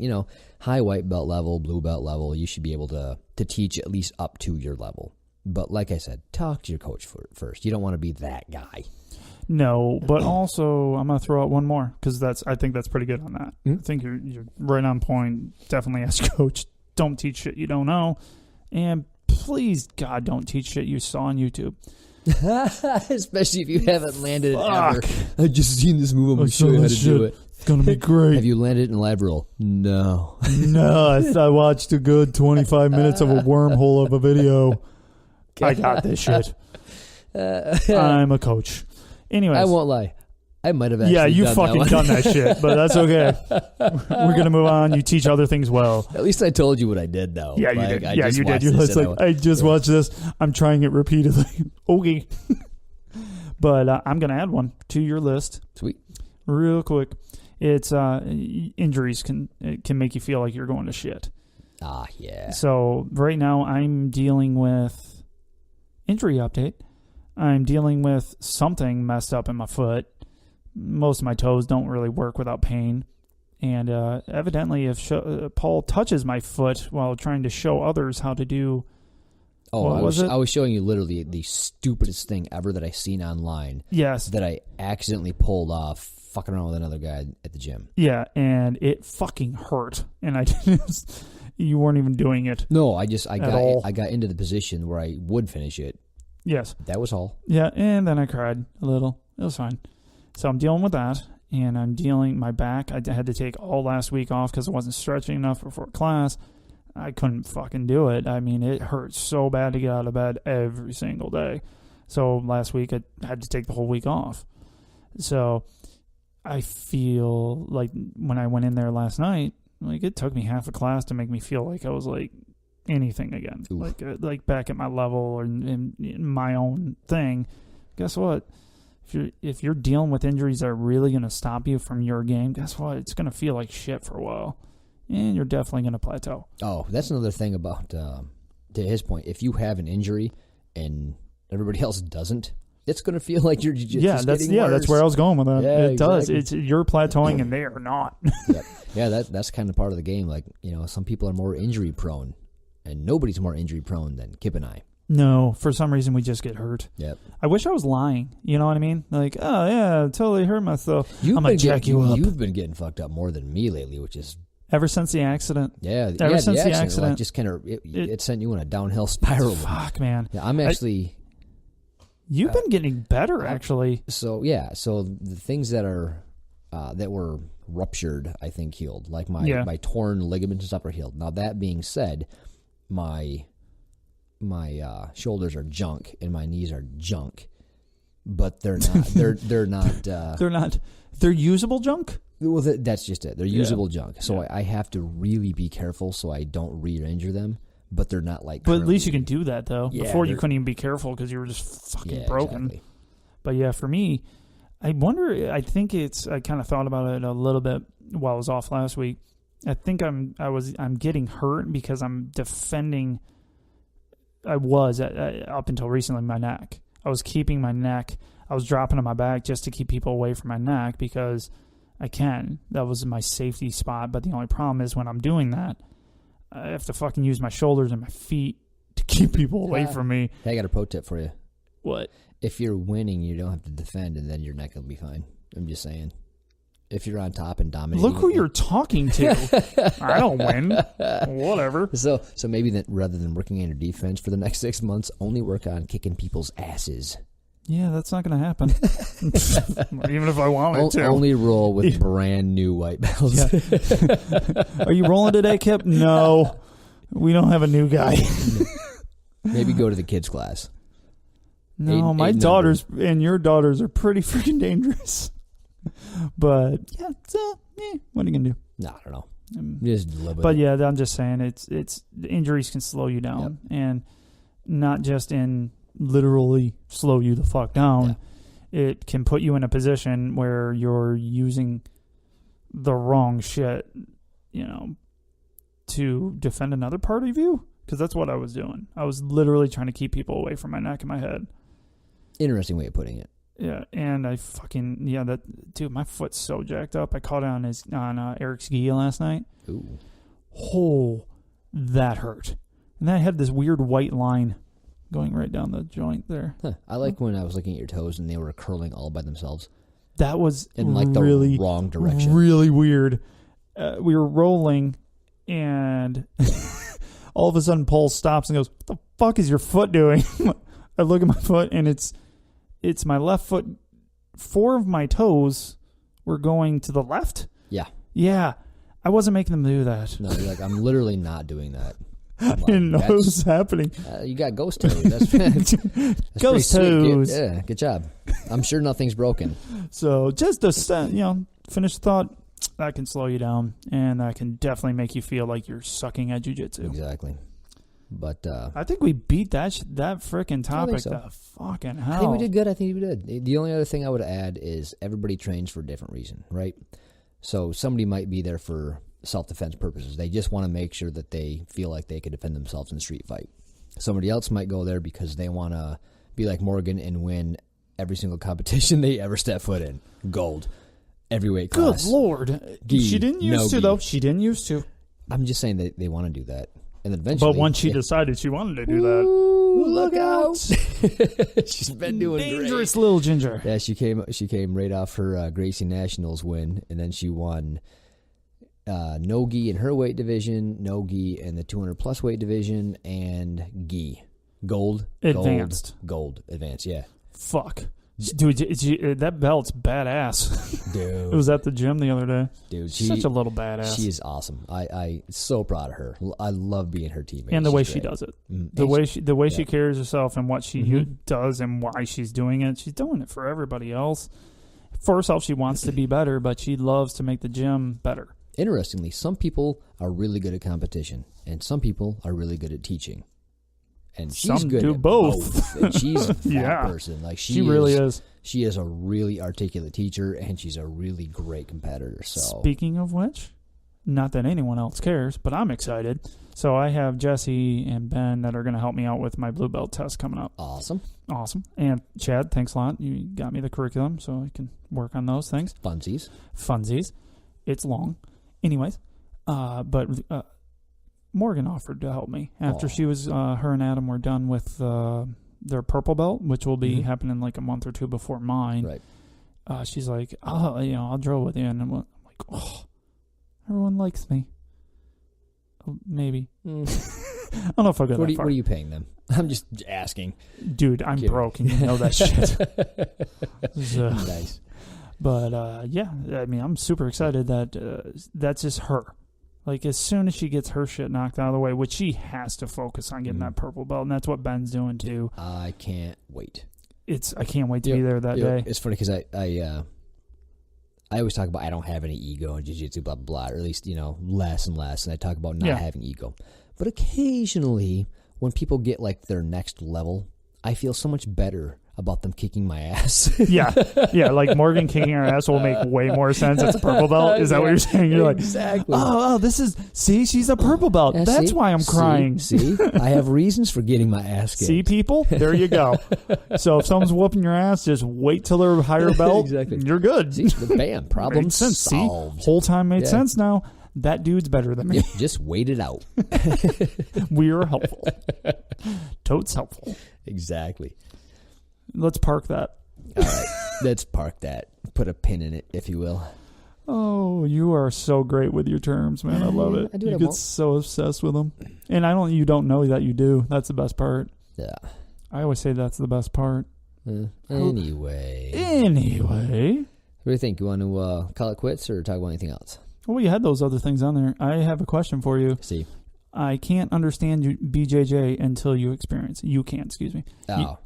A: high white belt level, blue belt level, you should be able to teach at least up to your level. But like I said, talk to your coach first. You don't want to be that guy.
B: No, but also I'm going to throw out one more because I think that's pretty good on that. Mm-hmm. I think you're right on point. Definitely ask coach. Don't teach shit you don't know. And please, God, don't teach shit you saw on YouTube.
A: Especially if you haven't landed it ever. I just seen this move. I'm going to show you how to do it.
B: It's going to be great.
A: Have you landed in live roll? No.
B: No, I watched a good 25 minutes of a wormhole of a video. I got this shit. I'm a coach. Anyways.
A: I won't lie. I might have actually
B: you fucking done that shit, but that's okay. We're going to move on. You teach other things well.
A: At least I told you what I did, though.
B: Yeah, you did. You did. You're like, I just watched this. I'm trying it repeatedly. Okay. But I'm going to add one to your list.
A: Sweet.
B: Real quick. It's injuries can make you feel like you're going to shit.
A: Ah, yeah.
B: So right now I'm dealing with injury update. I'm dealing with something messed up in my foot. Most of my toes don't really work without pain. And evidently if Paul touches my foot while trying to show others how to do...
A: Oh, I was showing you literally the stupidest thing ever that I seen online.
B: Yes.
A: That I accidentally pulled off fucking around with another guy at the gym.
B: Yeah, and it fucking hurt. And I didn't... You weren't even doing it.
A: No, I got into the position where I would finish it.
B: Yes.
A: That was all.
B: Yeah, and then I cried a little. It was fine. So I'm dealing with that, and I'm dealing my back. I had to take all last week off because I wasn't stretching enough before class. I couldn't fucking do it. I mean, it hurt so bad to get out of bed every single day. So last week I had to take the whole week off. So I feel like when I went in there last night, like it took me half a class to make me feel like I was like anything again. Oof. Like back at my level or in my own thing. Guess what? If you're dealing with injuries that are really going to stop you from your game, guess what? It's going to feel like shit for a while. And you're definitely going to plateau.
A: Oh, that's another thing about, to his point, if you have an injury and everybody else doesn't, it's going to feel like you're just getting worse.
B: That's where I was going with that.
A: Yeah,
B: it does. You're plateauing and they are not.
A: Yep. Yeah, that's kind of part of the game. Like, some people are more injury prone, and nobody's more injury prone than Kip and I.
B: No, for some reason we just get hurt.
A: Yep.
B: I wish I was lying. You know what I mean? Like, oh yeah, I totally hurt myself. I'm gonna jack you up.
A: You've been getting fucked up more than me lately, which is
B: Ever since the accident.
A: Yeah.
B: Ever since the
A: accident.
B: accident.
A: Like, just kind of, it sent you in a downhill spiral.
B: Fuck, man.
A: Yeah, I'm actually...
B: You've been getting better, actually.
A: So the things that are that were ruptured, I think, healed. Like my torn ligaments and stuff are healed. Now, that being said, my shoulders are junk and my knees are junk, but they're not. They're not.
B: They're usable junk.
A: Well, that's just it. They're usable junk. So I have to really be careful so I don't re-injure them. But they're not like.
B: But at least you can do that though.
A: Yeah,
B: before you couldn't even be careful because you were just fucking broken.
A: Exactly.
B: But yeah, for me, I wonder. I think I kind of thought about it a little bit while I was off last week. I think I'm getting hurt because I'm defending. I was up until recently my neck. I was keeping my neck. I was dropping on my back just to keep people away from my neck because I can. That was my safety spot. But the only problem is when I'm doing that, I have to fucking use my shoulders and my feet to keep people away from me.
A: Hey, I got a pro tip for you.
B: What?
A: If you're winning, you don't have to defend, and then your neck will be fine. I'm just saying. If you're on top and dominating.
B: Look who you're talking to. I don't win. Whatever.
A: So maybe that rather than working on your defense for the next 6 months, only work on kicking people's asses.
B: Yeah, that's not going to happen. Even if I wanted to.
A: Only roll with brand new white belts.
B: Yeah. Are you rolling today, Kip? No. We don't have a new guy.
A: Maybe go to the kids' class.
B: No, my daughters and your daughters are pretty freaking dangerous. But, yeah, what are you going to do?
A: No, I don't know. Just live with
B: but
A: it.
B: yeah, I'm just saying it's the injuries can slow you down.
A: Yep.
B: And not just in literally slow you the fuck down. Yeah. It can put you in a position where you're using the wrong shit, to defend another part of you. Because that's what I was doing. I was literally trying to keep people away from my neck and my head.
A: Interesting way of putting it.
B: Yeah, and I fucking dude, my foot's so jacked up. I caught it on Eric's gi last night.
A: Ooh.
B: Oh, that hurt. And then I had this weird white line going right down the joint there.
A: Huh. I like when I was looking at your toes and they were curling all by themselves.
B: That was
A: in like the
B: really,
A: wrong direction.
B: Really weird. We were rolling, and all of a sudden Paul stops and goes, "What the fuck is your foot doing?" I look at my foot, and it's my left foot. 4 of my toes were going to the left.
A: Yeah.
B: Yeah. I wasn't making them do that.
A: No, you're like, I'm literally not doing that.
B: I didn't know it was happening.
A: You got ghost toes. That's
B: ghost toes.
A: Yeah, good job. I'm sure nothing's broken.
B: So just to finish the thought, that can slow you down, and that can definitely make you feel like you're sucking at jiu-jitsu.
A: Exactly. But
B: I think we beat that freaking topic
A: so.
B: to fucking hell.
A: I think we did good. I think we did. The only other thing I would add is everybody trains for a different reason, right? So somebody might be there for self-defense purposes. They just want to make sure that they feel like they could defend themselves in a street fight. Somebody else might go there because they want to be like Morgan and win every single competition they ever step foot in. Gold. Every weight class.
B: Good Lord. She didn't used to, though. She didn't used to.
A: I'm just saying that they want to do that. And then eventually...
B: But once she decided she wanted to do that...
A: Look out. She's been doing
B: dangerous
A: great.
B: Little ginger.
A: Yeah, she came right off her Gracie Nationals win, and then she won no-gi in her weight division, no-gi in the 200-plus weight division, and gi. Gold.
B: Advanced.
A: Gold. Advanced, yeah.
B: Fuck. Dude, that belt's badass.
A: Dude.
B: It was at the gym the other day.
A: Dude,
B: she's such a little badass.
A: She is awesome. I so proud of her. I love being her teammate.
B: And the way she does it.
A: Mm-hmm.
B: The way she carries herself and what she does and why she's doing it. She's doing it for everybody else. For herself, she wants to be better, but she loves to make the gym better.
A: Interestingly, some people are really good at competition, and some people are really good at teaching. And she's
B: some
A: good
B: do
A: at
B: both.
A: And she's that person. Like
B: she really is.
A: She is a really articulate teacher, and she's a really great competitor. So
B: speaking of which, not that anyone else cares, but I'm excited. So I have Jesse and Ben that are going to help me out with my blue belt test coming up.
A: Awesome.
B: And Chad, thanks a lot. You got me the curriculum so I can work on those things. Funsies. It's long. Anyways, but Morgan offered to help me after she was, her and Adam were done with their purple belt, which will be happening like a month or two before mine.
A: Right.
B: She's like, I'll drill with you. And I'm like, oh, everyone likes me. Maybe. I don't know if I'll go that far.
A: What are you paying them? I'm just asking.
B: Dude, I'm broke, and you know that shit.
A: Nice.
B: But, yeah, I mean, I'm super excited that that's just her. Like, as soon as she gets her shit knocked out of the way, which she has to focus on getting that purple belt, and that's what Ben's doing, too.
A: I can't wait.
B: I can't wait to be there that day.
A: It's funny because I always talk about I don't have any ego in jiu-jitsu, blah, blah, blah, or at least, less and less, and I talk about not having ego. But occasionally, when people get, like, their next level, I feel so much better about them kicking my ass. yeah,
B: like Morgan kicking our ass will make way more sense. It's a purple belt. Is that what you're saying? You're
A: exactly.
B: Like, see, she's a purple belt. That's why I'm crying.
A: See, I have reasons for getting my ass kicked.
B: See, people, there you go. So if someone's whooping your ass, just wait till they're higher belt.
A: Exactly.
B: You're good.
A: See, bam, problem solved.
B: See, whole time made sense now. That dude's better than me.
A: Just wait it out.
B: We are helpful. Totes helpful.
A: Exactly.
B: Let's park that.
A: All right. Let's park that. Put a pin in it, if you will.
B: Oh, you are so great with your terms, man. I love it. You get so obsessed with them. And you don't know that you do. That's the best part.
A: Yeah.
B: I always say that's the best part.
A: Anyway.
B: What
A: do you think? You want to call it quits or talk about anything else?
B: Well, you had those other things on there. I have a question for you.
A: See.
B: I can't understand BJJ until you experience it. You can't, excuse me.
A: Oh.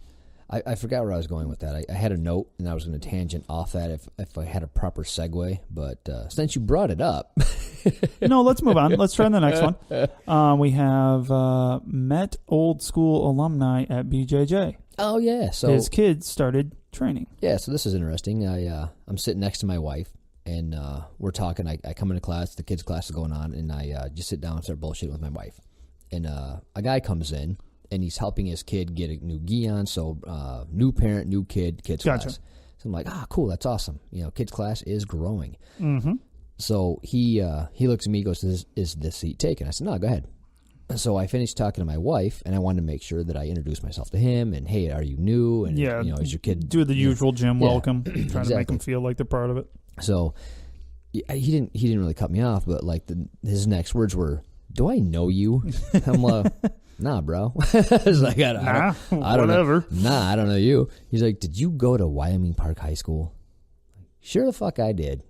A: I forgot where I was going with that. I had a note, and I was going to tangent off that if I had a proper segue. But since you brought it up...
B: No, let's move on. Let's try the next one. We have met old school alumni at BJJ.
A: Oh, yeah. So
B: his kids started training.
A: Yeah, so this is interesting. I'm sitting next to my wife, and we're talking. I come into class. The kids' class is going on, and I just sit down and start bullshitting with my wife. And a guy comes in. And he's helping his kid get a new gi on, so new parent, new kid, kids class. So I'm like, cool, that's awesome. Kids class is growing.
B: Mm-hmm.
A: So he looks at me, goes, is this seat taken? I said, no, go ahead. So I finished talking to my wife, and I wanted to make sure that I introduced myself to him. And hey, are you new? And is your kid
B: do the usual gym welcome, trying to make them feel like they're part of it.
A: So he didn't really cut me off, but like his next words were, "Do I know you?" I'm like, nah, bro. I was like, I don't
B: whatever.
A: Know. Nah, I don't know you. He's like, did you go to Wyoming Park High School? Sure the fuck I did.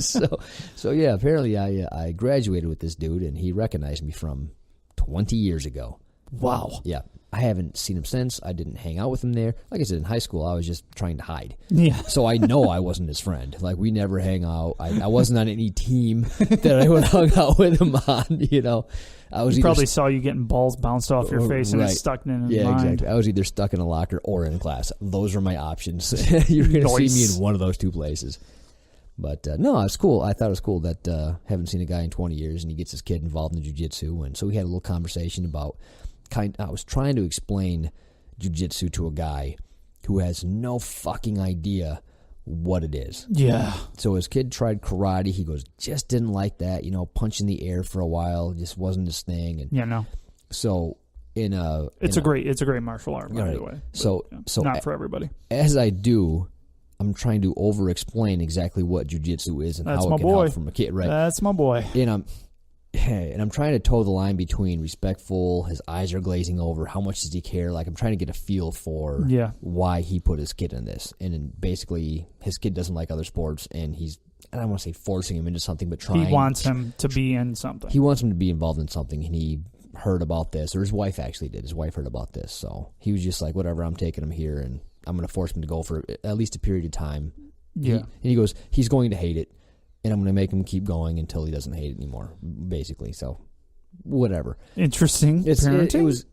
A: So yeah, apparently I graduated with this dude, and he recognized me from 20 years ago.
B: Wow.
A: Yeah. I haven't seen him since. I didn't hang out with him there. Like I said, in high school, I was just trying to hide.
B: Yeah.
A: So I know I wasn't his friend. Like, we never hang out. I wasn't on any team that I would hung out with him on,
B: He probably saw you getting balls bounced off your face and it's stuck in his mind.
A: Yeah, exactly. I was either stuck in a locker or in class. Those were my options. You're going to see me in one of those two places. But no, it's cool. I thought it was cool that haven't seen a guy in 20 years, and he gets his kid involved in jiu-jitsu. And so we had a little conversation about I was trying to explain jiu-jitsu to a guy who has no fucking idea what it is.
B: Yeah.
A: So his kid tried karate. He goes, just didn't like that. Punching the air for a while just wasn't his thing. And
B: yeah, no.
A: So
B: it's a great martial art, by the way.
A: So
B: not for everybody.
A: As I do, I'm trying to over-explain exactly what jiu-jitsu is and how it can help from a kid. Right.
B: That's my boy.
A: And I'm trying to toe the line between respectful, his eyes are glazing over, how much does he care? Like, I'm trying to get a feel for why he put his kid in this. And then basically, his kid doesn't like other sports, and I don't want to say forcing him into something, but trying.
B: He wants him to be in something.
A: He wants him to be involved in something, and he heard about this, or his wife actually did. His wife heard about this. So he was just like, whatever, I'm taking him here, and I'm going to force him to go for at least a period of time.
B: Yeah.
A: And he goes, he's going to hate it. And I'm going to make him keep going until he doesn't hate it anymore, basically. So, whatever.
B: Interesting. Parenting?
A: It was,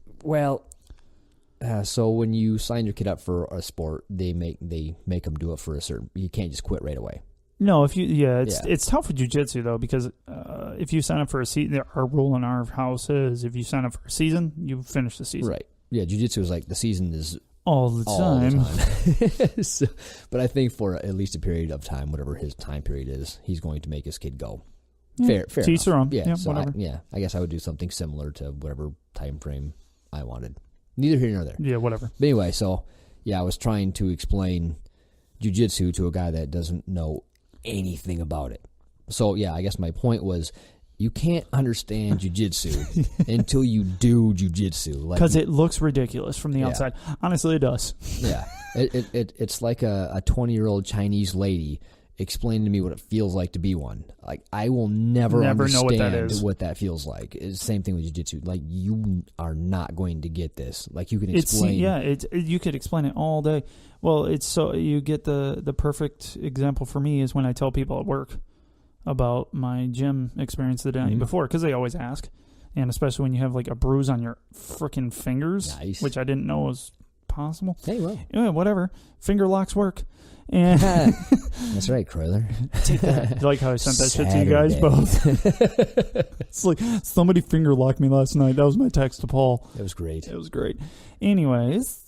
A: so when you sign your kid up for a sport, they make them do it for a certain, you can't just quit right away.
B: No, it's tough with jiu-jitsu, though, because if you sign up for a season, our rule in our house is if you sign up for a season, you finish the season.
A: Right. Yeah, jiu-jitsu is like the season is
B: all the time.
A: So, but I think for at least a period of time, whatever his time period is, he's going to make his kid go. Fair
B: Teach their own.
A: Yeah, so
B: whatever.
A: I guess I would do something similar to whatever time frame I wanted. Neither here nor there.
B: Yeah, whatever.
A: But anyway, so, I was trying to explain jiu-jitsu to a guy that doesn't know anything about it. So, I guess my point was, You can't understand jiu-jitsu until you do jiu-jitsu.
B: Because it looks ridiculous from the outside. Honestly, it does.
A: Yeah. It's like a 20-year-old Chinese lady explaining to me what it feels like to be one. Like, I will never understand
B: know what that is.
A: what that feels like. It's the same thing with jiu-jitsu. Like, you are not going to get this. Like, you can explain.
B: You could explain it all day. Well, it's so you get the perfect example for me is when I tell people at work about my gym experience the day before, because they always ask, and especially when you have like a bruise on your freaking fingers, which I didn't know was possible.
A: Hey, well,
B: anyway, whatever. Finger locks work. And
A: that's right, Croiler.
B: Take that. You like how I sent that shit to you guys both? It's like, somebody finger locked me last night. That was my text to Paul.
A: It was great.
B: It was great. Anyways.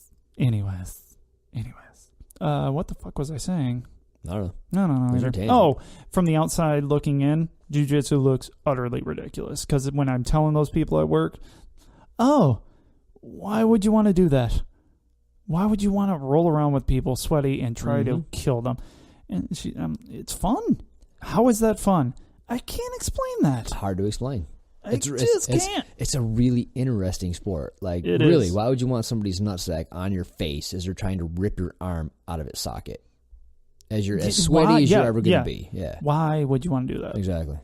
B: What the fuck was I saying?
A: I don't know.
B: No. Oh, from the outside looking in, jiu-jitsu looks utterly ridiculous. Because when I'm telling those people at work, why would you want to do that? Why would you want to roll around with people sweaty and try to kill them? And it's fun. How is that fun? I can't explain that.
A: It's hard to explain.
B: I just can't.
A: It's a really interesting sport. Like,
B: it
A: really,
B: is.
A: Why would you want somebody's nutsack on your face as they're trying to rip your arm out of its socket? As sweaty as you're ever going to be. Yeah.
B: Why would you want to do that?
A: Exactly.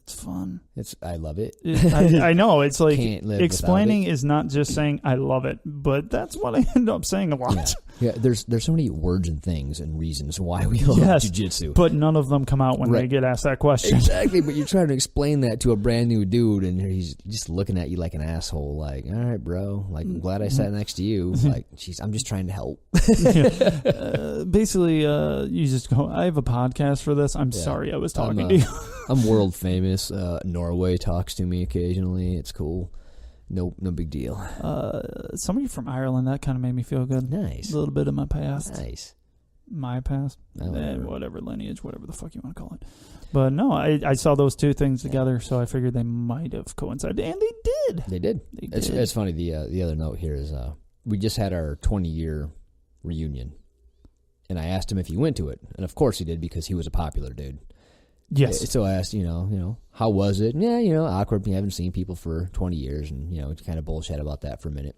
B: It's fun.
A: I love it.
B: I know. It's like
A: Can't live
B: explaining is not just saying I love it, but that's what I end up saying a lot.
A: Yeah. There's so many words and things and reasons why we love jiu-jitsu.
B: But none of them come out when they get asked that question.
A: Exactly. But you're trying to explain that to a brand new dude, and he's just looking at you like an asshole. Like, all right, bro. Like, I'm glad I sat next to you. Like, I'm just trying to help.
B: Basically, you just go, I have a podcast for this. I'm sorry I was talking to you.
A: I'm world famous. Norway talks to me occasionally. It's cool. No big deal.
B: Somebody from Ireland, that kind of made me feel good.
A: Nice.
B: A little bit of my past.
A: Nice.
B: My past. Whatever lineage, whatever the fuck you want to call it. But no, I saw those two things together, so I figured they might have coincided. And they did.
A: They did. It's funny. The other note here is we just had our 20-year reunion. And I asked him if he went to it. And of course he did, because he was a popular dude.
B: Yes.
A: So I asked, how was it? Yeah, awkward. You haven't seen people for 20 years and, kind of bullshit about that for a minute.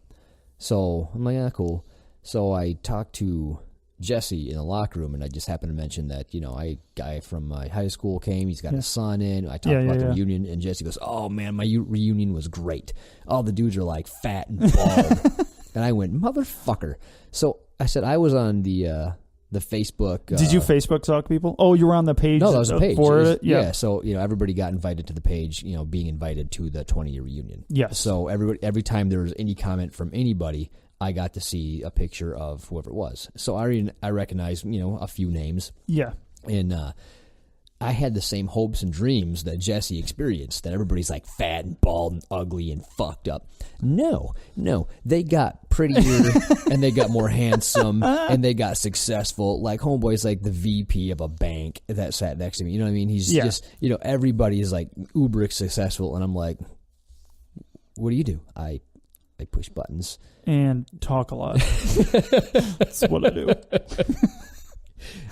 A: So I'm like, cool. So I talked to Jesse in the locker room, and I just happened to mention that, a guy from my high school came. He's got a son in. I talked about the reunion, and Jesse goes, oh, man, my reunion was great. All the dudes are, like, fat and bald. And I went, motherfucker. So I said I was on the Facebook.
B: Did you Facebook stalk people? Oh, you were on the page?
A: No, that was a page.
B: For it?
A: Yeah. So, everybody got invited to the page, being invited to the 20-year reunion.
B: Yes.
A: So every time there was any comment from anybody, I got to see a picture of whoever it was. So I recognized, a few names. Yeah. And I had the same hopes and dreams that Jesse experienced, that everybody's like fat and bald and ugly and fucked up. No, they got prettier and they got more handsome and they got successful. Like, homeboy's like the VP of a bank that sat next to me. You know what I mean? He's just, everybody is like uber successful, and I'm like, what do you do? I push buttons
B: and talk a lot. That's what I do.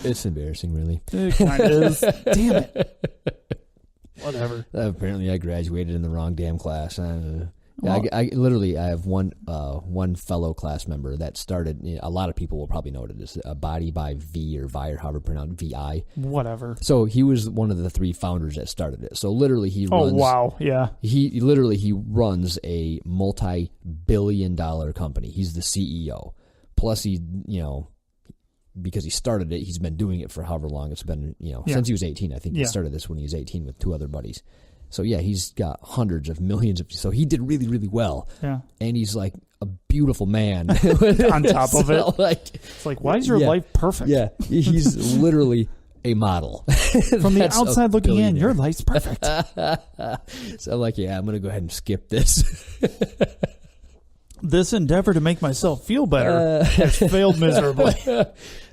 A: It's embarrassing, really.
B: It kind of is. Damn it. Whatever.
A: Apparently, I graduated in the wrong damn class. I literally have one fellow class member that started. A lot of people will probably know it as a Body by V or Vi, or however pronounced VI.
B: Whatever.
A: So he was one of the 3 founders that started it. So literally, he runs.
B: Oh wow! Yeah.
A: He runs a multi-billion-dollar company. He's the CEO. Plus, because he started it, he's been doing it for however long it's been, since he was 18. I think he started this when he was 18 with 2 other buddies. So, he's got hundreds of millions of... So he did really, really well. Yeah. And he's like a beautiful man.
B: On top of it. It's like, why is your life perfect?
A: Yeah. He's literally a model.
B: From the outside looking in, your life's perfect.
A: So I'm like, I'm going to go ahead and skip this.
B: This endeavor to make myself feel better has failed miserably.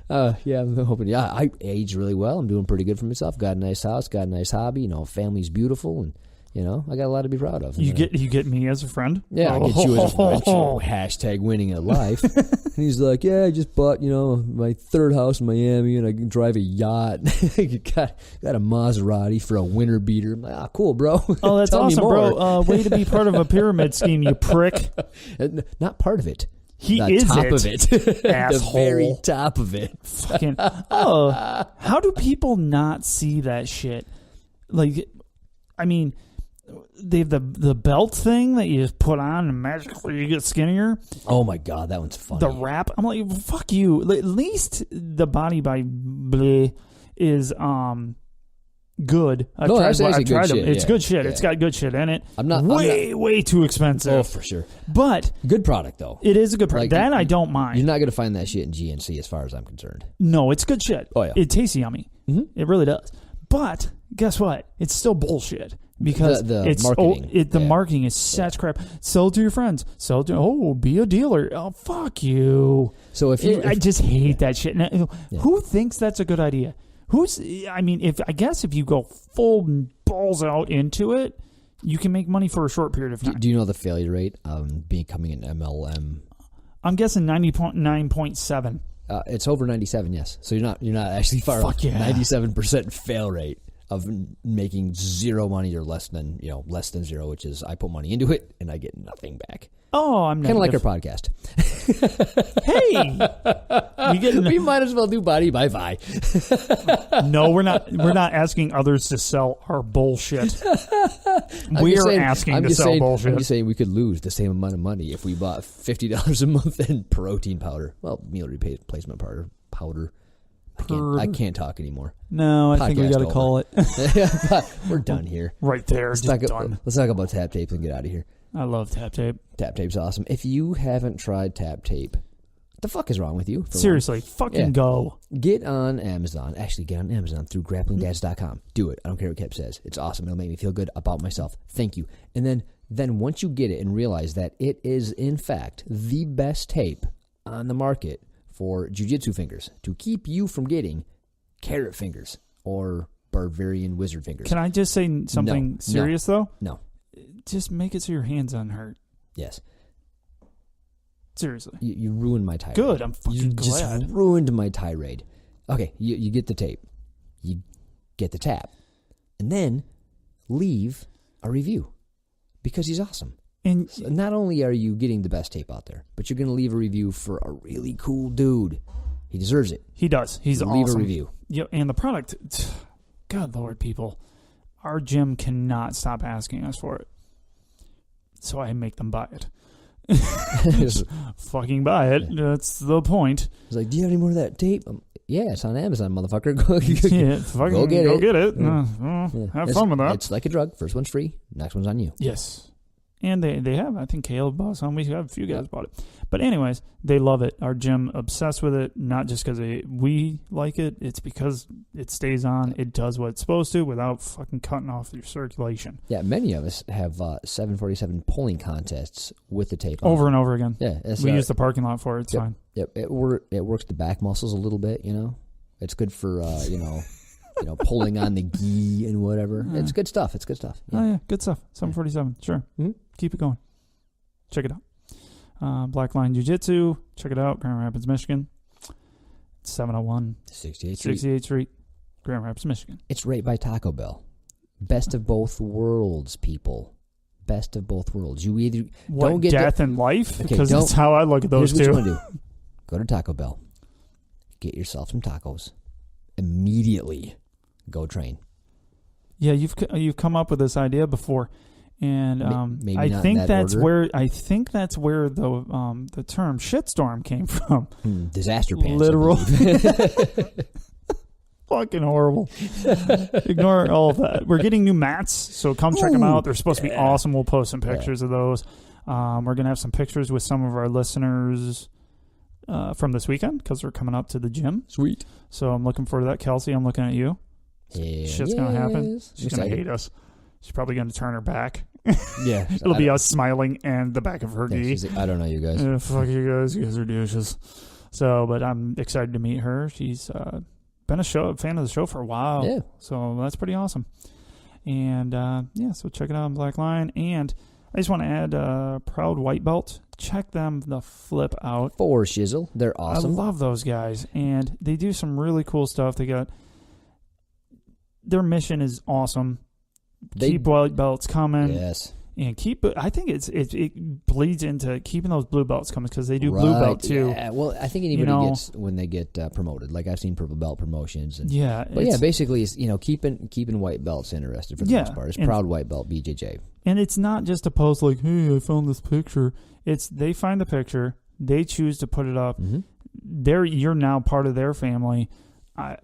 A: I'm hoping. I aged really well. I'm doing pretty good for myself. Got a nice house. Got a nice hobby. Family's beautiful, and You know, I got a lot to be proud of.
B: You get me as a friend?
A: Yeah, I get you as a friend. Hashtag winning at life. And he's like, yeah, I just bought, my third house in Miami, and I can drive a yacht. got a Maserati for a winter beater. I'm like, cool, bro.
B: Oh, that's awesome, bro. Way to be part of a pyramid scheme, you prick.
A: Not part of it.
B: He
A: the
B: is
A: top
B: it.
A: of it.
B: Asshole.
A: The very top of it.
B: Fucking. How do people not see that shit? Like, I mean, they have the belt thing that you just put on and magically you get skinnier.
A: Oh my God, that one's funny.
B: The wrap. I'm like, fuck you. At least the Body by Bleh is good. I've tried them. It's good shit. Yeah. It's got good shit in it. I'm not way too expensive.
A: Oh, for sure.
B: But
A: good product though.
B: It is a good product. I don't mind.
A: You're not going to find that shit in GNC as far as I'm concerned.
B: No, it's good shit.
A: Oh yeah.
B: It tastes yummy.
A: Mm-hmm.
B: It really does. But guess what? It's still bullshit. Because
A: the marketing.
B: The marketing is such crap. Sell it to your friends. Be a dealer. Oh, fuck you.
A: So
B: I just hate that shit. Now, who thinks that's a good idea? If you go full balls out into it, you can make money for a short period of time.
A: Do you know the failure rate of becoming an MLM?
B: I'm guessing 90.9.7.
A: It's over 97. Yes. So you're not actually far off.
B: Yeah.
A: 97% fail rate of making zero money or less than zero, which is I put money into it and I get nothing back.
B: Oh, I'm
A: kind of like our podcast.
B: Hey,
A: we might as well do Body by Vi.
B: No, we're not. We're not asking others to sell our bullshit. We're asking to sell bullshit.
A: I'm just saying we could lose the same amount of money if we bought $50 a month in protein powder. Well, meal replacement powder. I can't talk anymore.
B: No, I think we got to call it.
A: We're done here.
B: Right there.
A: Let's talk about tap tape and get out of here.
B: I love tap tape.
A: Tap tape's awesome. If you haven't tried tap tape, what the fuck is wrong with you?
B: Seriously, fucking go.
A: Get on Amazon. Actually, get on Amazon through grapplingdads.com. Do it. I don't care what Kev says. It's awesome. It'll make me feel good about myself. Thank you. And then once you get it and realize that it is, in fact, the best tape on the market for jiu-jitsu fingers to keep you from getting carrot fingers or barbarian wizard fingers.
B: Can I just say something serious, though?
A: No.
B: Just make it so your hands aren't hurt.
A: Yes.
B: Seriously.
A: You ruined my tirade.
B: Good. I'm fucking glad.
A: You just ruined my tirade. Okay, you get the tape. You get the tap. And then leave a review because he's awesome. And so not only are you getting the best tape out there, but you're going to leave a review for a really cool dude. He deserves it.
B: He does. He's awesome.
A: Leave a review.
B: Yeah, and the product, God Lord, people, our gym cannot stop asking us for it. So I make them buy it. Just fucking buy it. That's the point.
A: He's like, do you have any more of that tape? Yeah, it's on Amazon, motherfucker.
B: Go get it.
A: Yeah.
B: Have fun with that.
A: It's like a drug. First one's free. Next one's on you.
B: Yes. And they have. I think Caleb bought some. We have a few guys bought it. But anyways, they love it. Our gym obsessed with it. Not just because we like it. It's because it stays on. It does what it's supposed to without fucking cutting off your circulation.
A: Yeah, many of us have 747 pulling contests with the tape
B: over and over again.
A: Yeah,
B: we use the parking lot for it. It's fine.
A: Yep, it works the back muscles a little bit. It's good for pulling on the gi and whatever. Yeah. It's good stuff. Yeah.
B: Oh yeah, good stuff. 747. Sure. Mm-hmm. Keep it going. Check it out. Black Line Jiu-Jitsu. Check it out. Grand Rapids, Michigan. It's 701 68th Street, Grand Rapids, Michigan.
A: It's right by Taco Bell. Best of both worlds, people. Best of both worlds. You either don't get
B: death and life, because that's how I look at those two.
A: Here's what you want to do. Go to Taco Bell. Get yourself some tacos. Immediately go train.
B: Yeah, you've come up with this idea before. And
A: maybe
B: I
A: not
B: think
A: in that
B: that's
A: order.
B: where the term shitstorm came from.
A: Disaster pants.
B: Literal. Fucking horrible. Ignore all of that. We're getting new mats, so come check them out. They're supposed to be awesome. We'll post some pictures of those. We're going to have some pictures with some of our listeners from this weekend because we're coming up to the gym.
A: Sweet.
B: So I'm looking forward to that. Kelsey, I'm looking at you. Shit's going to happen. She's going to hate us. She's probably going to turn her back.
A: Yeah.
B: It'll be us smiling and the back of her gi.
A: She's like, I don't know you guys.
B: Fuck you guys. You guys are douches. So, but I'm excited to meet her. She's been a fan of the show for a while.
A: Yeah.
B: So that's pretty awesome. And, so check it out on Black Lion. And I just want to add Proud White Belt. Check them the flip out.
A: For shizzle. They're awesome.
B: I love those guys. And they do some really cool stuff. Their mission is awesome. Keep white belts coming.
A: Yes.
B: And I think it bleeds into keeping those blue belts coming because they do blue belt too.
A: Yeah, well, I think anybody gets when they get promoted. Like I've seen purple belt promotions. And, basically, it's keeping white belts interested for the most part. It's Proud White Belt BJJ. And
B: it's not just a post like, hey, I found this picture. It's they find the picture, they choose to put it up. Mm-hmm. You're now part of their family.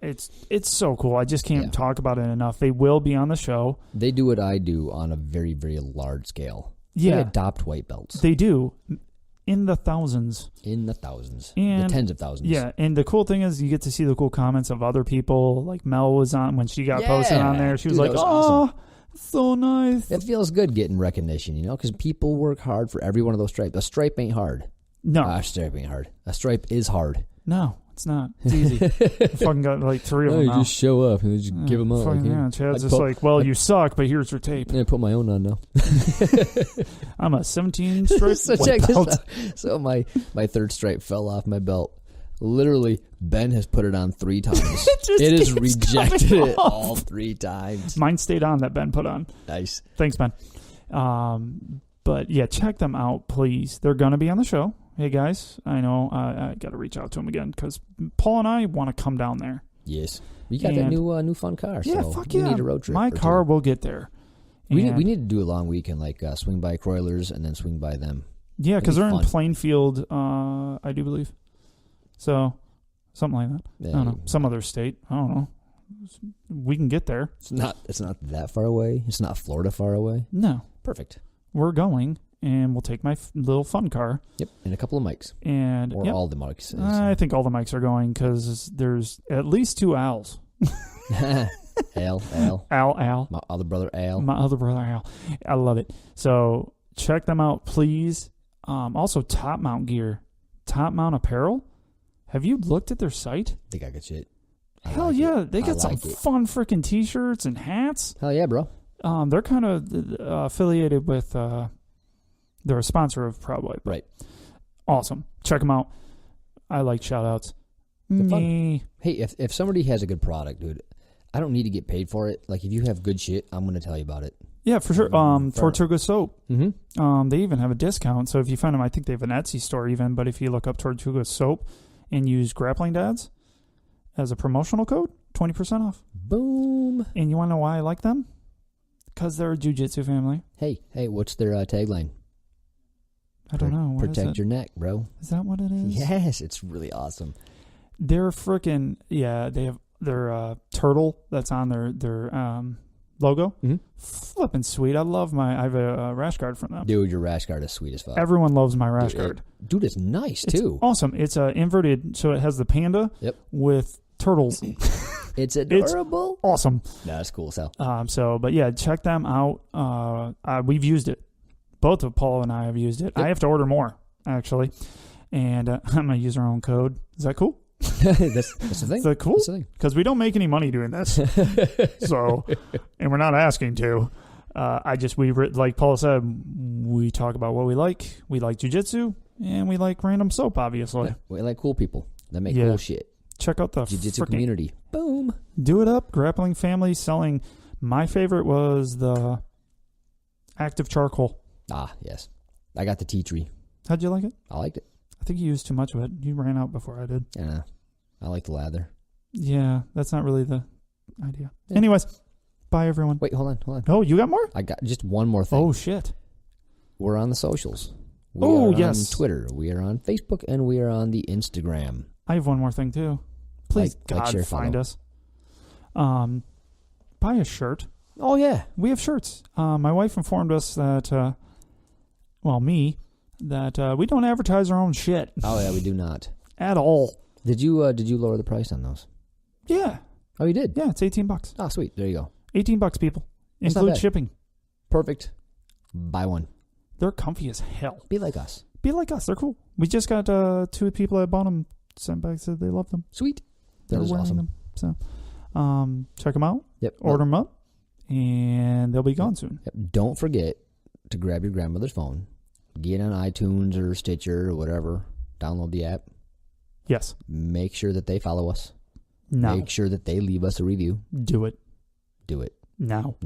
B: It's so cool. I just can't talk about it enough. They will be on the show.
A: They do what I do on a very, very large scale.
B: Yeah.
A: They adopt white belts.
B: They do. In the thousands.
A: In the thousands.
B: And
A: the tens of thousands.
B: Yeah, and the cool thing is you get to see the cool comments of other people. Like Mel was on when she got posted on there. She was like, awesome. So nice.
A: It feels good getting recognition, because people work hard for every one of those stripes. A stripe ain't hard.
B: No.
A: A stripe ain't hard. A stripe is hard.
B: No. It's not. It's easy. I fucking got like 3 of them
A: you
B: now.
A: just show up and just give them up.
B: Chad's just like, you suck, but here's your tape.
A: I put my own on now.
B: I'm a 17 stripe
A: so
B: white belt.
A: So my third stripe fell off my belt. Literally, Ben has put it on 3 times. It has rejected it all 3 times.
B: Mine stayed on that Ben put on.
A: Nice.
B: Thanks, Ben. But yeah, check them out, please. They're going to be on the show. Hey, guys, I know I got to reach out to them again because Paul and I want to come down there.
A: Yes. You got that new fun car.
B: Yeah,
A: so
B: fuck
A: we
B: yeah.
A: need a road trip.
B: My car will get there.
A: We need to do a long weekend, like swing by Croylers and then swing by them.
B: Yeah, because they're in Plainfield, I do believe. So, something like that. Yeah, I don't know. Some other state. I don't know. We can get there.
A: It's not that far away. It's not Florida far away.
B: No.
A: Perfect.
B: We're going. And we'll take my little fun car.
A: Yep, and a couple of mics.
B: Or
A: all the mics.
B: I think all the mics are going because there's at least 2 Als.
A: Al.
B: My
A: other brother Al.
B: I love it. So check them out, please. Also, Top Mount gear. Top Mount apparel. Have you looked at their site?
A: They got good shit.
B: Hell yeah. They got some fun freaking t-shirts and hats.
A: Hell yeah, bro.
B: They're kind of affiliated with... they're a sponsor of Proud White.
A: Right.
B: Awesome. Check them out. I like shout-outs.
A: Hey, if somebody has a good product, dude, I don't need to get paid for it. Like, if you have good shit, I'm going to tell you about it.
B: Yeah, for sure. Tortuga Soap.
A: Mm-hmm.
B: They even have a discount. So if you find them, I think they have an Etsy store even. But if you look up Tortuga Soap and use Grappling Dads as a promotional code, 20% off.
A: Boom.
B: And you want to know why I like them? Because they're a Jiu-Jitsu family.
A: Hey, what's their tagline?
B: I don't know.
A: Protect your neck, bro.
B: Is that what it is?
A: Yes, it's really awesome.
B: They're freaking, they have their turtle that's on their logo.
A: Mm-hmm.
B: Flipping sweet. I have a rash guard from them.
A: Dude, your rash guard is sweet as fuck.
B: Everyone loves my rash guard.
A: Dude, it's nice too.
B: It's awesome. It's inverted, so it has the panda with turtles.
A: It's adorable.
B: It's awesome.
A: No, that's cool, Sal.
B: But yeah, check them out. We've used it. Both of Paul and I have used it. Yep. I have to order more, actually. And I'm going to use our own code. Is that cool?
A: That's the thing.
B: Is that cool? Because we don't make any money doing this. And we're not asking to. Like Paul said, we talk about what we like. We like Jiu-Jitsu, and we like random soap, obviously.
A: Yeah, we like cool people that make cool shit.
B: Check out the
A: Jiu-Jitsu community. Boom.
B: Do It Up, Grappling Family selling. My favorite was the Active Charcoal.
A: Ah, yes. I got the tea tree.
B: How'd you like it?
A: I liked it.
B: I think you used too much of it. You ran out before I did.
A: Yeah. I like the lather.
B: Yeah, that's not really the idea. Yeah. Anyways, bye, everyone.
A: Wait, hold on.
B: Oh, you got more?
A: I got just one more thing.
B: Oh, shit.
A: We're on the socials. We are on Twitter. We are on Facebook, and we are on the Instagram.
B: I have one more thing, too. Please, God, find us. Buy a shirt.
A: Oh, yeah.
B: We have shirts. My wife informed us that... that we don't advertise our own shit.
A: Oh, yeah, we do not.
B: At all.
A: Did you lower the price on those?
B: Yeah.
A: Oh, you did?
B: Yeah, it's $18.
A: Oh, sweet. There you go.
B: $18, people. Include shipping.
A: Perfect. Buy one.
B: They're comfy as hell.
A: Be like us.
B: They're cool. We just got 2 people that bought them sent back, said they love them.
A: Sweet.
B: They're wearing
A: awesome.
B: them. So, check them out.
A: Yep.
B: Order them up. and they'll be gone soon.
A: Yep. Don't forget to grab your grandmother's phone, get on iTunes or Stitcher or whatever, download the app.
B: Yes.
A: Make sure that they follow us.
B: Now.
A: Make sure that they leave us a review.
B: Do it.
A: Do it.
B: Now.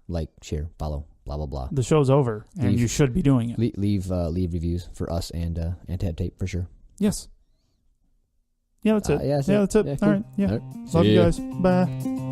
A: Like, share, follow, blah, blah, blah.
B: The show's over, and you should be doing it.
A: Leave reviews for us and Tab Tape for sure.
B: Yes. Yeah, that's it.
A: Yeah,
B: that's it.
A: Yeah,
B: cool. All right. Yeah.
A: All right.
B: Love
A: See
B: you
A: ya.
B: guys. Bye.